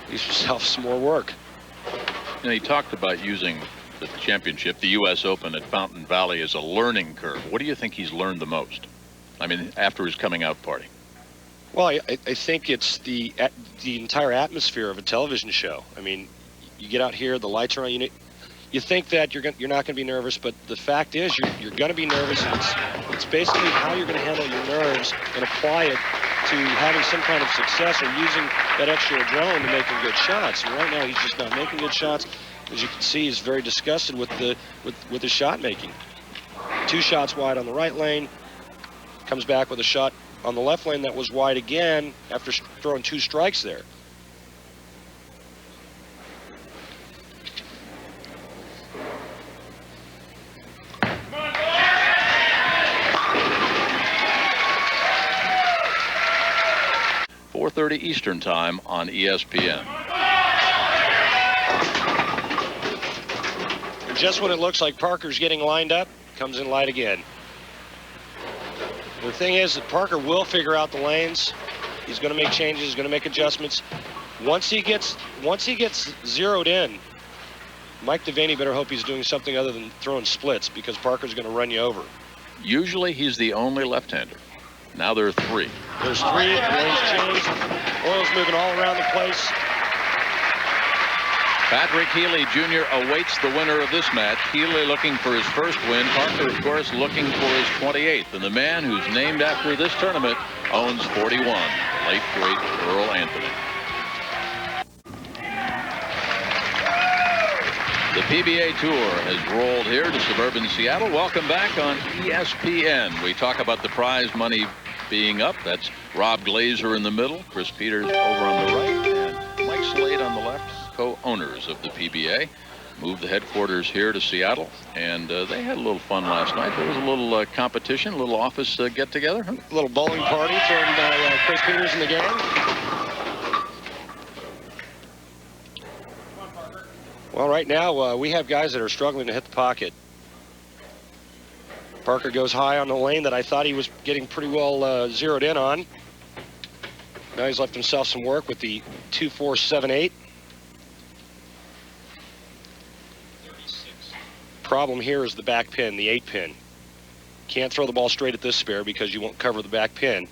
Leaves himself some more work. You know, he talked about using the championship, the U.S. Open at Fountain Valley, as a learning curve. What do you think he's learned the most? I mean, after his coming out party. Well, I think it's the entire atmosphere of a television show. I mean, you get out here, the lights are on. You think that you're not going to be nervous, but the fact is you're going to be nervous. It's basically how you're going to handle your nerves and apply it to having some kind of success or using that extra adrenaline to making good shots. And right now he's just not making good shots. As you can see, he's very disgusted with his shot making. 2 shots wide on the right lane. Comes back with a shot on the left lane that was wide again after throwing 2 strikes there. .30 Eastern Time on ESPN. And just when it looks like Parker's getting lined up, comes in light again. The thing is that Parker will figure out the lanes. He's going to make changes. He's going to make adjustments. Once he gets zeroed in, Mike DeVaney better hope he's doing something other than throwing splits because Parker's going to run you over. Usually he's the only left-hander. Now there are 3. There's 3. The lanes changed. Oil's moving all around the place. Patrick Healey Jr. awaits the winner of this match. Healey looking for his first win. Parker, of course, looking for his 28th. And the man who's named after this tournament owns 41. Late, great Earl Anthony. The PBA Tour has rolled here to suburban Seattle. Welcome back on ESPN. We talk about the prize money being up. That's Rob Glazer in the middle, Chris Peters over on the right, and Mike Slade on the left, co-owners of the PBA. Moved the headquarters here to Seattle, and they had a little fun last night. There was a little competition, a little office get-together. A little bowling party thrown by Chris Peters and the gang. Well, right now, we have guys that are struggling to hit the pocket. Parker goes high on the lane that I thought he was getting pretty well zeroed in on. Now he's left himself some work with the 2-4-7-8. Problem here is the back pin, the 8-pin. Can't throw the ball straight at this spare because you won't cover the back pin.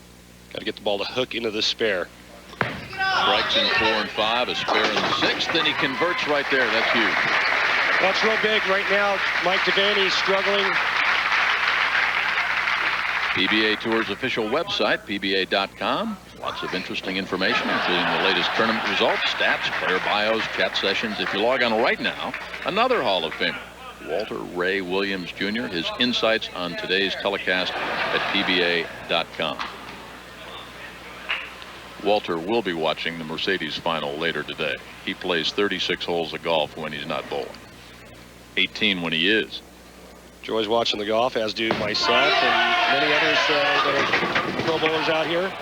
Got to get the ball to hook into this spare. Strikes in 4 and 5, a spare in the 6th, and he converts right there. That's huge. That's real big right now. Mike DeVaney struggling. PBA Tour's official website, PBA.com. Lots of interesting information, including the latest tournament results, stats, player bios, chat sessions. If you log on right now, another Hall of Famer, Walter Ray Williams Jr., his insights on today's telecast at PBA.com. Walter will be watching the Mercedes final later today. He plays 36 holes of golf when he's not bowling. 18 when he is. Joy's watching the golf, as do myself and many others that are pro bowlers out here.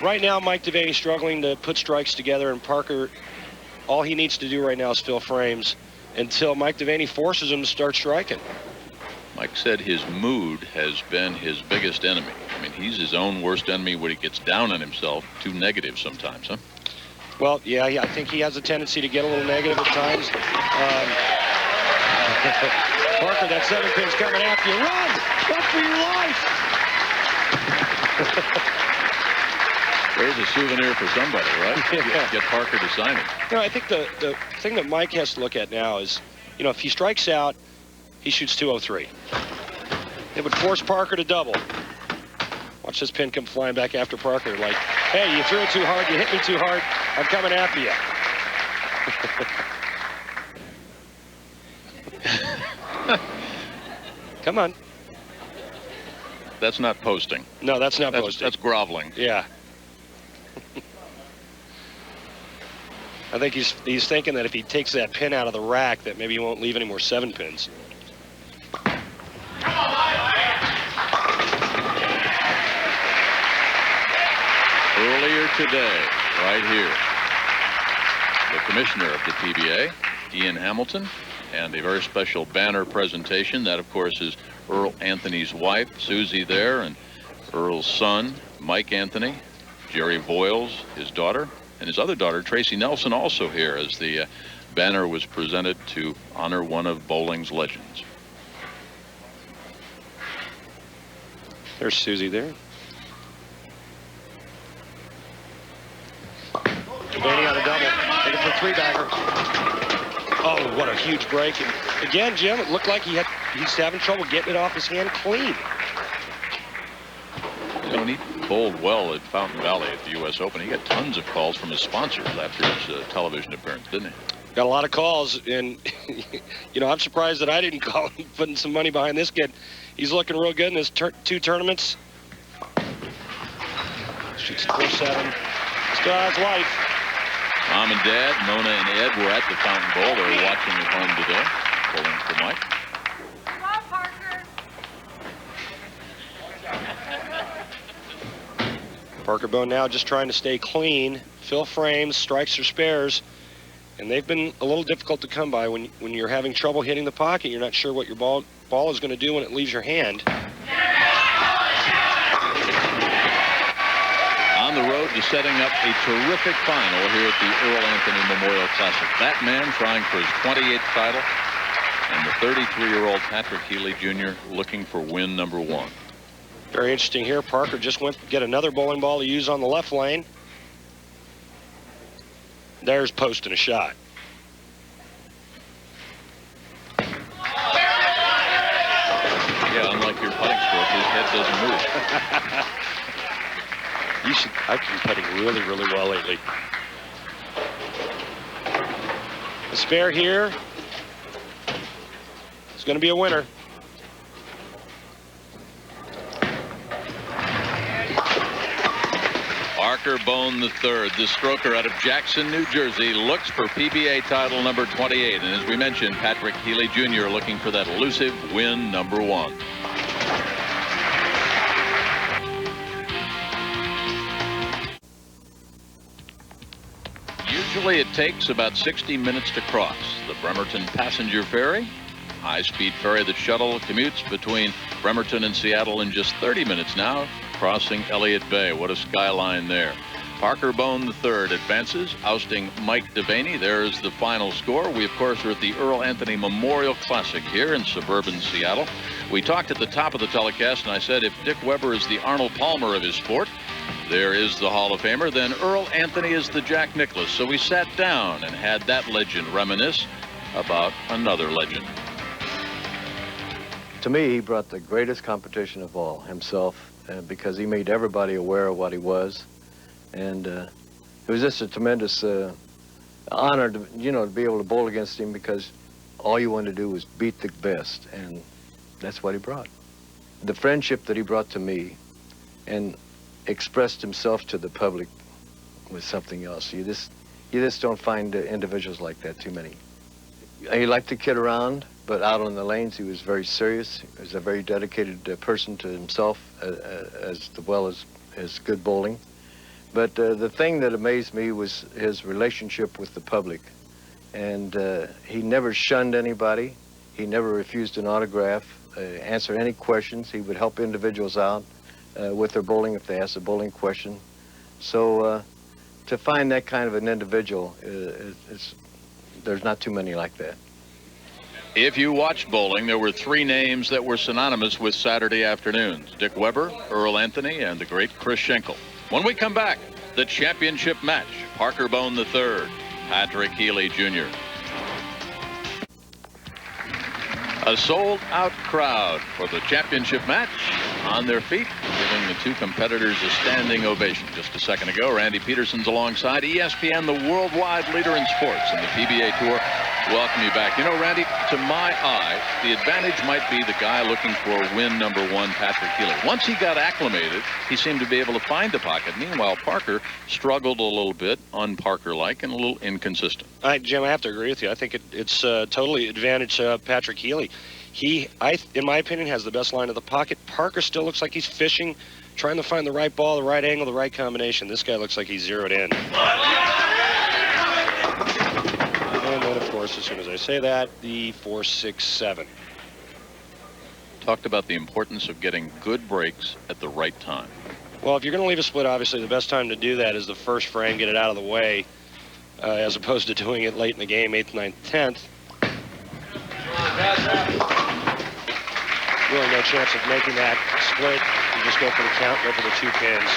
Right now, Mike DeVaney struggling to put strikes together, and Parker, all he needs to do right now is fill frames until Mike DeVaney forces him to start striking. Mike said his mood has been his biggest enemy. I mean, he's his own worst enemy when he gets down on himself, too negative sometimes, huh? Well, yeah, I think he has a tendency to get a little negative at times. Parker, that 7-pin's coming after you. Run! Run for your life! There's a souvenir for somebody, right? Yeah. Get Parker to sign it. You know, I think the thing that Mike has to look at now is, you know, if he strikes out, he shoots 203. It would force Parker to double. Watch this pin come flying back after Parker like, hey, you threw it too hard, you hit me too hard, I'm coming after you. Come on. That's not posting. No, that's not posting. That's groveling. Yeah. I think he's thinking that if he takes that pin out of the rack, that maybe he won't leave any more 7-pins. Earlier today, right here, the commissioner of the PBA, Ian Hamilton, and a very special banner presentation. That, of course, is Earl Anthony's wife, Susie, there, and Earl's son, Mike Anthony, Jerry Voiles, his daughter, and his other daughter, Tracy Nelson, also here as the banner was presented to honor one of bowling's legends. There's Susie there. DeVaney on a double. Looking for 3-bagger. Oh, what a huge break. And again, Jim, it looked like he's having trouble getting it off his hand clean. You know, he bowled well at Fountain Valley at the U.S. Open. He got tons of calls from his sponsors after his television appearance, didn't he? Got a lot of calls, and, you know, I'm surprised that I didn't call him, putting some money behind this kid. He's looking real good in his 2 tournaments. Shoots 4-7. Still has life. Mom and Dad, Nona and Ed, were at the Fountain Bowl. They were watching at home today, bowling for Mike. Come on, Parker. Parker Bohn now just trying to stay clean, fill frames, strikes or spares, and they've been a little difficult to come by when you're having trouble hitting the pocket. You're not sure what your ball is going to do when it leaves your hand. On the road to setting up a terrific final here at the Earl Anthony Memorial Classic. That man trying for his 28th title, and the 33-year-old Patrick Healey Jr. looking for win number 1. Very interesting here. Parker just went to get another bowling ball to use on the left lane. There's posting a shot. Yeah, unlike your putting stroke, his head doesn't move. I've been putting really, really well lately. The spare here is going to be a winner. Parker Bohn III, the stroker out of Jackson, New Jersey, looks for PBA title number 28. And as we mentioned, Patrick Healey Jr. looking for that elusive win number 1. Usually it takes about 60 minutes to cross the Bremerton passenger ferry. High-speed ferry that shuttle commutes between Bremerton and Seattle in just 30 minutes now, crossing Elliott Bay. What a skyline there. Parker Bohn III advances, ousting Mike DeVaney. There's the final score. We, of course, are at the Earl Anthony Memorial Classic here in suburban Seattle. We talked at the top of the telecast, and I said if Dick Weber is the Arnold Palmer of his sport, there is the Hall of Famer, then Earl Anthony is the Jack Nicklaus. So we sat down and had that legend reminisce about another legend. To me, he brought the greatest competition of all, himself, because he made everybody aware of what he was. And it was just a tremendous honor to, to be able to bowl against him, because all you wanted to do was beat the best, and that's what he brought. The friendship that he brought to me and expressed himself to the public was something else. You just don't find individuals like that too many. He liked to kid around, but out on the lanes he was very serious. He was a very dedicated person to himself, as well as his good bowling. But the thing that amazed me was his relationship with the public. And he never shunned anybody. He never refused an autograph, answered any questions. He would help individuals out with their bowling if they asked a bowling question. So to find that kind of an individual, there's not too many like that. If you watched bowling, there were 3 names that were synonymous with Saturday afternoons: Dick Weber, Earl Anthony, and the great Chris Schenkel. When we come back, the championship match, Parker Bohn III, Patrick Healey Jr. A sold-out crowd for the championship match, on their feet, giving the 2 competitors a standing ovation. Just a second ago, Randy Peterson's alongside ESPN, the worldwide leader in sports in the PBA Tour. Welcome you back. You know, Randy, to my eye, the advantage might be the guy looking for win number 1, Patrick Healey. Once he got acclimated, he seemed to be able to find the pocket. Meanwhile, Parker struggled a little bit, un-Parker-like, and a little inconsistent. Jim, I have to agree with you. I think it's totally advantage Patrick Healey. He, in my opinion, has the best line of the pocket. Parker still looks like he's fishing, trying to find the right ball, the right angle, the right combination. This guy looks like he's zeroed in. And then, of course, as soon as I say that, the 4-6-7. Talked about the importance of getting good breaks at the right time. Well, if you're going to leave a split, obviously the best time to do that is the first frame, get it out of the way, as opposed to doing it late in the game, 8th, 9th, 10th. Really no chance of making that split. You just go for the count, go for the 2 pins.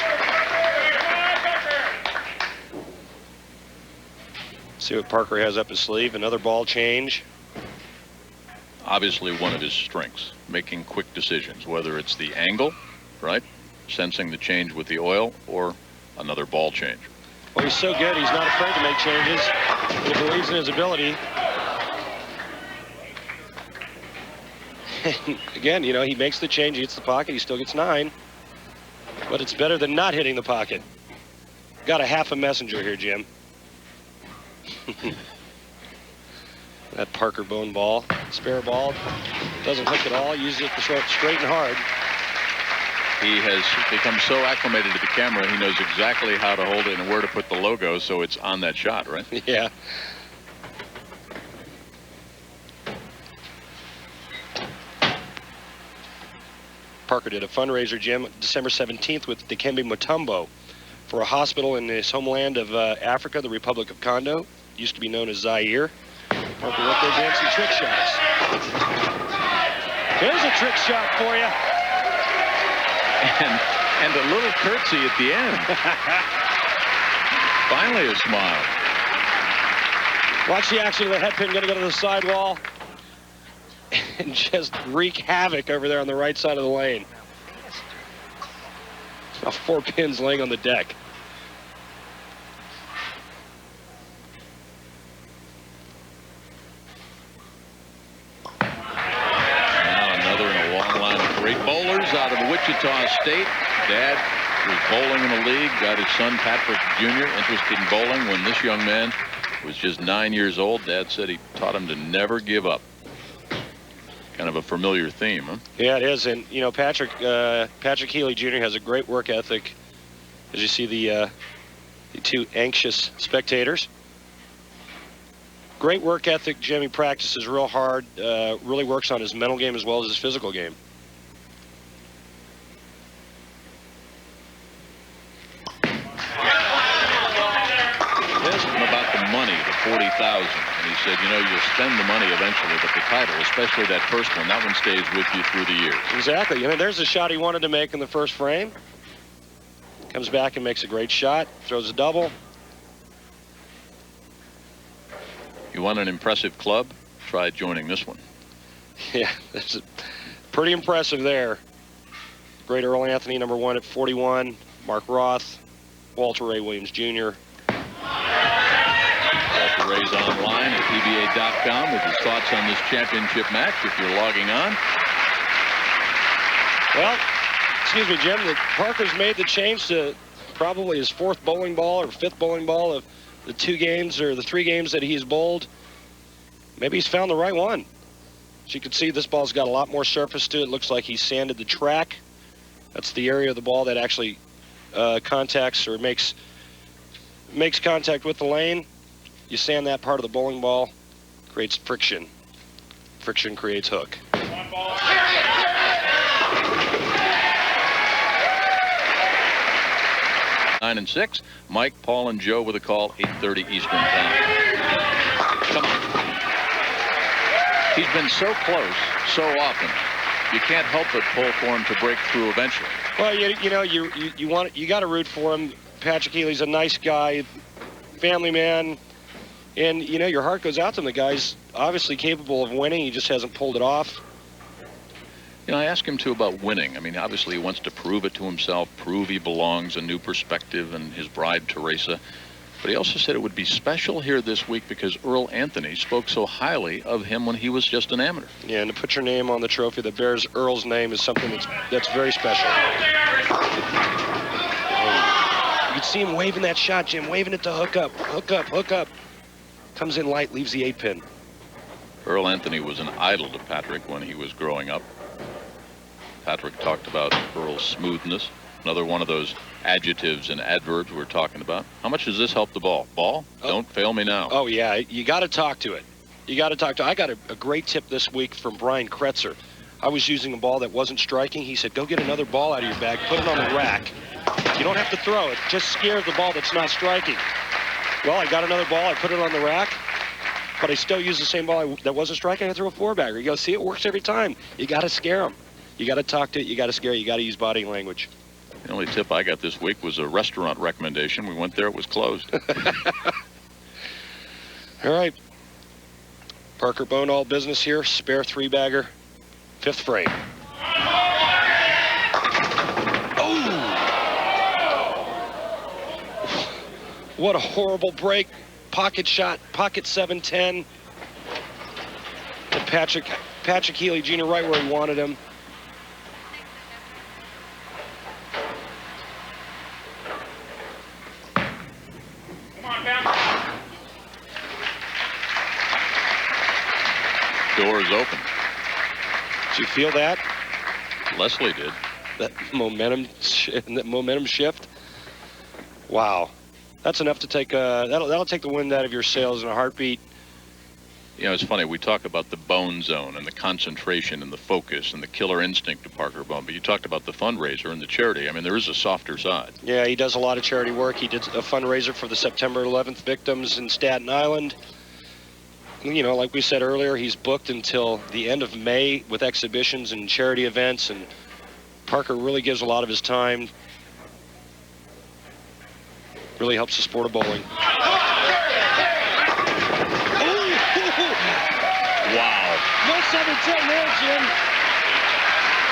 See what Parker has up his sleeve. Another ball change. Obviously one of his strengths, making quick decisions, whether it's the angle, right, sensing the change with the oil, or another ball change. Well, he's so good, he's not afraid to make changes. He believes in his ability. Again, you know, he makes the change, he hits the pocket, he still gets 9. But it's better than not hitting the pocket. Got a half a messenger here, Jim. That Parker Bohn ball, spare ball, doesn't hook at all, uses it to throw it straight and hard. He has become so acclimated to the camera, he knows exactly how to hold it and where to put the logo, so it's on that shot, right? Yeah. Parker did a fundraiser, Jim, December 17th with Dikembe Mutombo for a hospital in his homeland of Africa, the Republic of Congo, used to be known as Zaire. Parker went there doing some trick shots. There's a trick shot for you. And a little curtsy at the end. Finally a smile. Watch the action of the head pin going to go to the sidewall and just wreak havoc over there on the right side of the lane. Now 4 pins laying on the deck. Now another in a long line of great bowlers out of Wichita State. Dad was bowling in the league, got his son Patrick Jr. interested in bowling when this young man was just 9 years old. Dad said he taught him to never give up. Kind of a familiar theme, huh? Yeah, it is. And, you know, Patrick Healey Jr. has a great work ethic. As you see the 2 anxious spectators. Great work ethic. Jimmy practices real hard, really works on his mental game as well as his physical game. About the money, the $40,000, and he said, you know, you'll spend the money eventually, but the title, especially that first one, that one stays with you through the years. Exactly. I mean, there's a shot he wanted to make in the first frame. Comes back and makes a great shot, throws a double. You want an impressive club? Try joining this one. Yeah, that's pretty impressive there. Great Earl Anthony, number 1 at 41. Mark Roth, Walter Ray Williams Jr. Walter Ray's online at PBA.com with his thoughts on this championship match if you're logging on. Well, excuse me, Jim, Parker's made the change to probably his 4th bowling ball or 5th bowling ball of the 2 games or the 3 games that he's bowled. Maybe he's found the right one. As you can see, this ball's got a lot more surface to it. Looks like he sanded the track. That's the area of the ball that actually contacts or makes contact with the lane. You sand that part of the bowling ball, creates friction. Friction creates hook. 9 and 6. Mike, Paul, and Joe with a call, 8:30 Eastern Time. Come on. He's been so close so often. You can't help but pull for him to break through eventually. Well, you got to root for him. Patrick Healey's a nice guy, family man, and your heart goes out to him. The guy's obviously capable of winning. He just hasn't pulled it off. I asked him too about winning. I mean, obviously he wants to prove it to himself, prove he belongs, a new perspective, and his bride Teresa. But he also said it would be special here this week because Earl Anthony spoke so highly of him when he was just an amateur. Yeah, and to put your name on the trophy that bears Earl's name is something that's very special. You can see him waving that shot, Jim, waving it to hook up, hook up, hook up. Comes in light, leaves the 8-pin. Earl Anthony was an idol to Patrick when he was growing up. Patrick talked about Earl's smoothness, another one of those adjectives and adverbs we're talking about. How much does this help the ball? Ball? Don't fail me now. Oh, yeah, you got to talk to it. You got to talk to it. I got a great tip this week from Brian Kretzer. I was using a ball that wasn't striking. He said, go get another ball out of your bag, put it on the rack. You don't have to throw it. Just scare the ball that's not striking. Well, I got another ball. I put it on the rack, but I still use the same ball that wasn't striking. I threw a 4-bagger. You go, see, it works every time. You got to scare them. You got to talk to it. You got to scare it. You got to use body language. The only tip I got this week was a restaurant recommendation. We went there. It was closed. All right. Parker Bohn, all business here. Spare 3-bagger. 5th frame. Oh! What a horrible break. Pocket shot. Pocket 7-10. And Patrick Healey Jr. right where he wanted him. Door is open. Did you feel that? Leslie did. That momentum shift. Wow, that's enough to take that'll take the wind out of your sails in a heartbeat. It's funny. We talk about the Bohn zone and the concentration and the focus and the killer instinct of Parker Bohn, but you talked about the fundraiser and the charity. I mean, there is a softer side. Yeah, he does a lot of charity work. He did a fundraiser for the September 11th victims in Staten Island. Like we said earlier, he's booked until the end of May with exhibitions and charity events, and Parker really gives a lot of his time. Really helps the sport of bowling. Wow. No 7-10 there, Jim.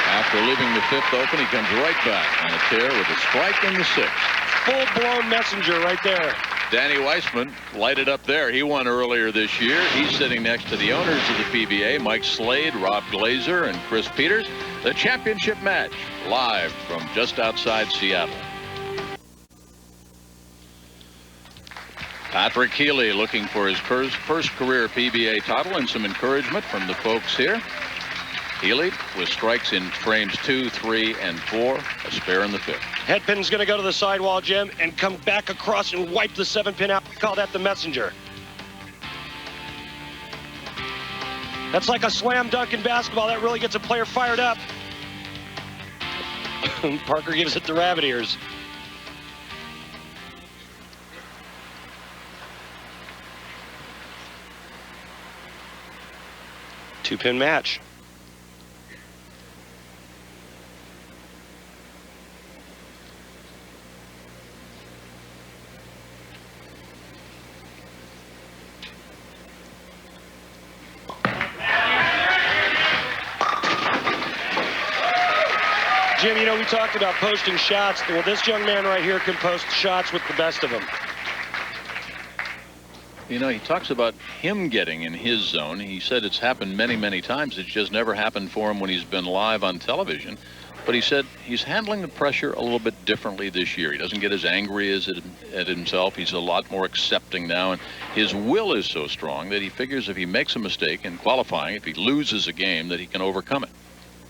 After leaving the 5th open, he comes right back on a tear with a strike in the 6th. Full-blown messenger right there. Danny Weissman lighted up there. He won earlier this year. He's sitting next to the owners of the PBA, Mike Slade, Rob Glazer, and Chris Peters. The championship match, live from just outside Seattle. Patrick Healey looking for his first career PBA title and some encouragement from the folks here. Healey with strikes in frames 2, 3, and 4, a spare in the 5th. Headpin's going to go to the sidewall, Jim, and come back across and wipe the 7-pin out. Call that the messenger. That's like a slam dunk in basketball. That really gets a player fired up. Parker gives it the rabbit ears. Two-pin match. Jim, we talked about posting shots. Well, this young man right here can post shots with the best of them. He talks about him getting in his zone. He said it's happened many, many times. It's just never happened for him when he's been live on television. But he said he's handling the pressure a little bit differently this year. He doesn't get as angry at himself. He's a lot more accepting now. And his will is so strong that he figures if he makes a mistake in qualifying, if he loses a game, that he can overcome it.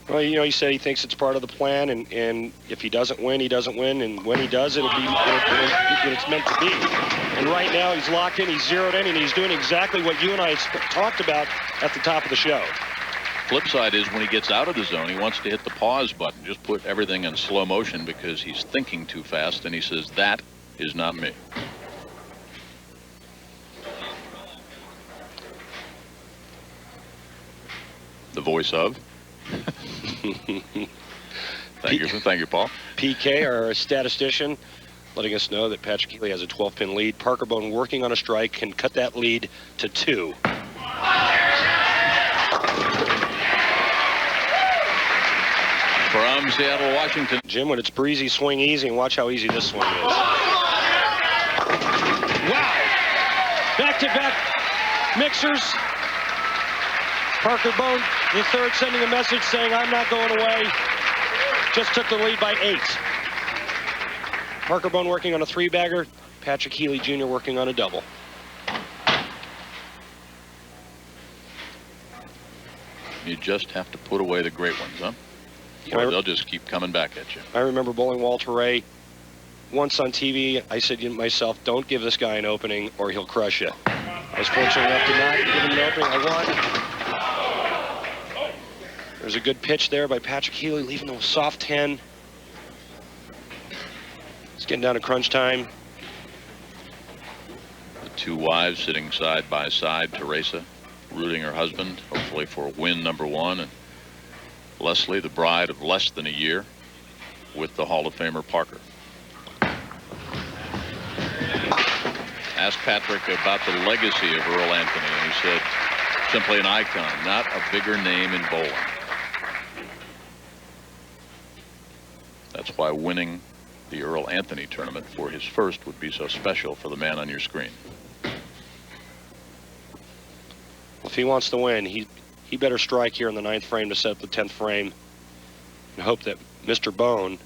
Well, he said he thinks it's part of the plan, and if he doesn't win, he doesn't win, and when he does, it'll be what it's meant to be. And right now, he's locked in, he's zeroed in, and he's doing exactly what you and I talked about at the top of the show. Flip side is when he gets out of the zone, he wants to hit the pause button, just put everything in slow motion because he's thinking too fast, and he says, that is not me. the voice of. Thank you, Paul. PK, our statistician, letting us know that Patrick Healey has a 12-pin lead. Parker Bohn working on a strike can cut that lead to 2. From Seattle, Washington. Jim, when it's breezy, swing easy, and watch how easy this swing is. Wow! Back-to-back mixers. Parker Bohn, the third, sending a message saying, I'm not going away. Just took the lead by 8. Parker Bohn working on a 3-bagger. Patrick Healey Jr. working on a double. You just have to put away the great ones, huh? Or they'll just keep coming back at you. I remember bowling Walter Ray. Once on TV, I said to myself, don't give this guy an opening or he'll crush you. I was fortunate enough to not give him an opening. I won. There's a good pitch there by Patrick Healey, leaving a soft 10. It's getting down to crunch time. The two wives sitting side by side, Teresa rooting her husband, hopefully for win number 1, and Leslie, the bride of less than a year, with the Hall of Famer Parker. Asked Patrick about the legacy of Earl Anthony, and he said, simply an icon, not a bigger name in bowling. That's why winning the Earl Anthony tournament for his first would be so special for the man on your screen. If he wants to win, he better strike here in the 9th frame to set up the 10th frame and hope that Mr. Bohn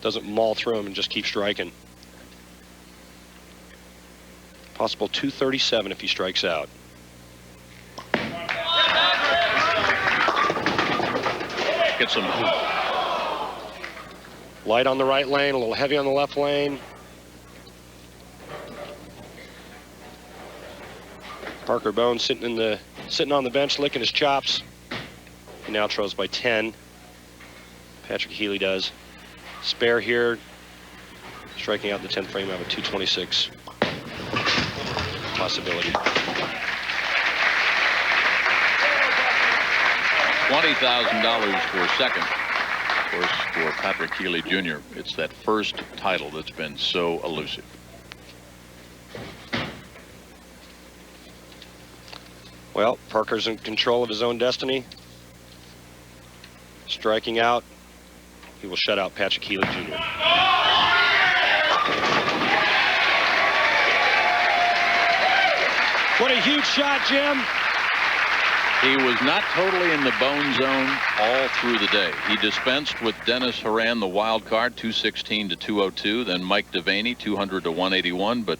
doesn't maul through him and just keep striking. Possible 237 if he strikes out. Get some light on the right lane, a little heavy on the left lane. Parker Bohn sitting on the bench, licking his chops. He now throws by 10. Patrick Healey does. Spare here, striking out the 10th frame out of a 226 possibility. $20,000 for second. Of course, for Patrick Healey Jr., it's that first title that's been so elusive. Well, Parker's in control of his own destiny. Striking out, he will shut out Patrick Healey Jr. What a huge shot, Jim. He was not totally in the Bohn zone all through the day. He dispensed with Dennis Horan, the wild card, 216 to 202. Then Mike DeVaney, 200 to 181. But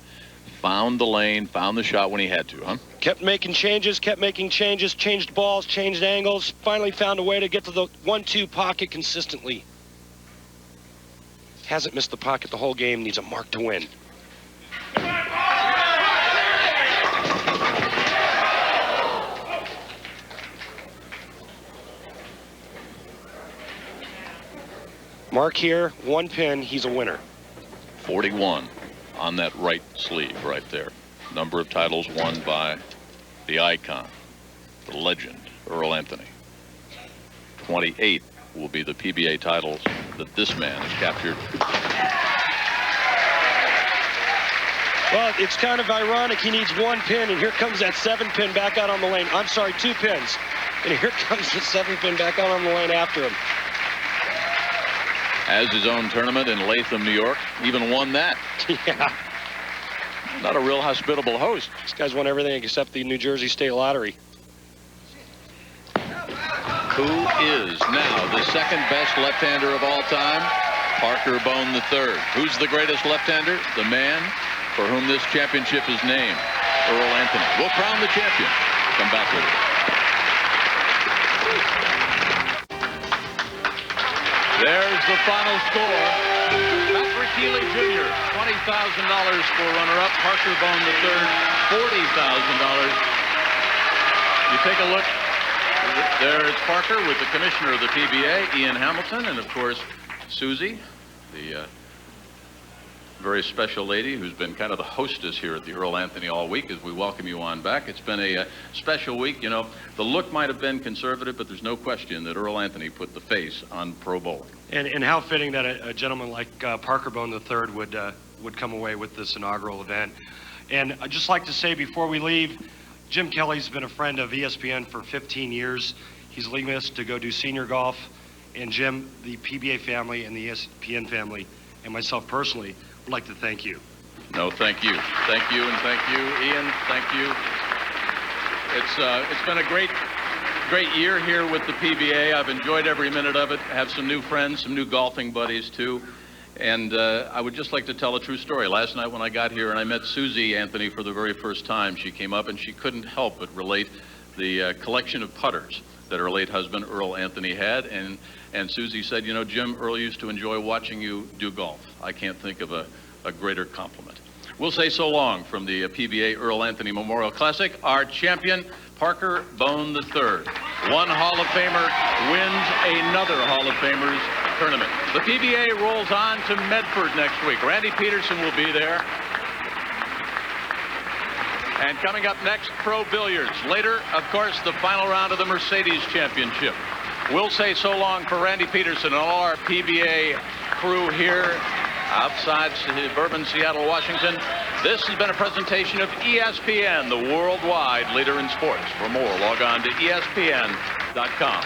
found the lane, found the shot when he had to, huh? Kept making changes, changed balls, changed angles, finally found a way to get to the 1-2 pocket consistently. Hasn't missed the pocket the whole game, needs a mark to win. Mark here, 1 pin, he's a winner. 41 on that right sleeve right there. Number of titles won by the icon, the legend, Earl Anthony. 28 will be the PBA titles that this man has captured. Well, it's kind of ironic. He needs 1 pin, and here comes that 7-pin back out on the lane. I'm sorry, 2 pins. And here comes the 7-pin back out on the lane after him. Has his own tournament in Latham, New York. Even won that. Yeah. Not a real hospitable host. This guy's won everything except the New Jersey State Lottery. Who is now the second best left-hander of all time? Parker Bohn III. Who's the greatest left-hander? The man for whom this championship is named, Earl Anthony. We'll crown the champion. Come back with it. There's the final score. Patrick Healey Jr., $20,000 for runner-up. Parker Bohn III, $40,000. You take a look. There's Parker with the commissioner of the PBA, Ian Hamilton, and of course, Susie, the very special lady who's been kind of the hostess here at the Earl Anthony all week as we welcome you on back. It's been a special week. You know, the look might have been conservative, but there's no question that Earl Anthony put the face on pro bowling. And how fitting that a gentleman like Parker Bohn III would come away with this inaugural event. And I'd just like to say before we leave, Jim Kelly's been a friend of ESPN for 15 years. He's leaving us to go do senior golf. And Jim, the PBA family and the ESPN family, and myself personally, would like to thank you. No, thank you. Thank you, and thank you, Ian. Thank you. It's been a great year here with the PBA. I've enjoyed every minute of it. I have some new friends, some new golfing buddies, too. And I would just like to tell a true story. Last night when I got here and I met Susie Anthony for the very first time, she came up and she couldn't help but relate the collection of putters that her late husband, Earl Anthony, had. And Susie said, you know, Jim, Earl used to enjoy watching you do golf. I can't think of a greater compliment. We'll say so long from the PBA Earl Anthony Memorial Classic. Our champion, Parker Bohn III. One Hall of Famer wins another Hall of Famers tournament. The PBA rolls on to Medford next week. Randy Peterson will be there. And coming up next, pro billiards. Later, of course, the final round of the Mercedes Championship. We'll say so long for Randy Peterson and all our PBA crew here outside suburban Seattle, Washington. This has been a presentation of ESPN, the worldwide leader in sports. For more, log on to ESPN.com.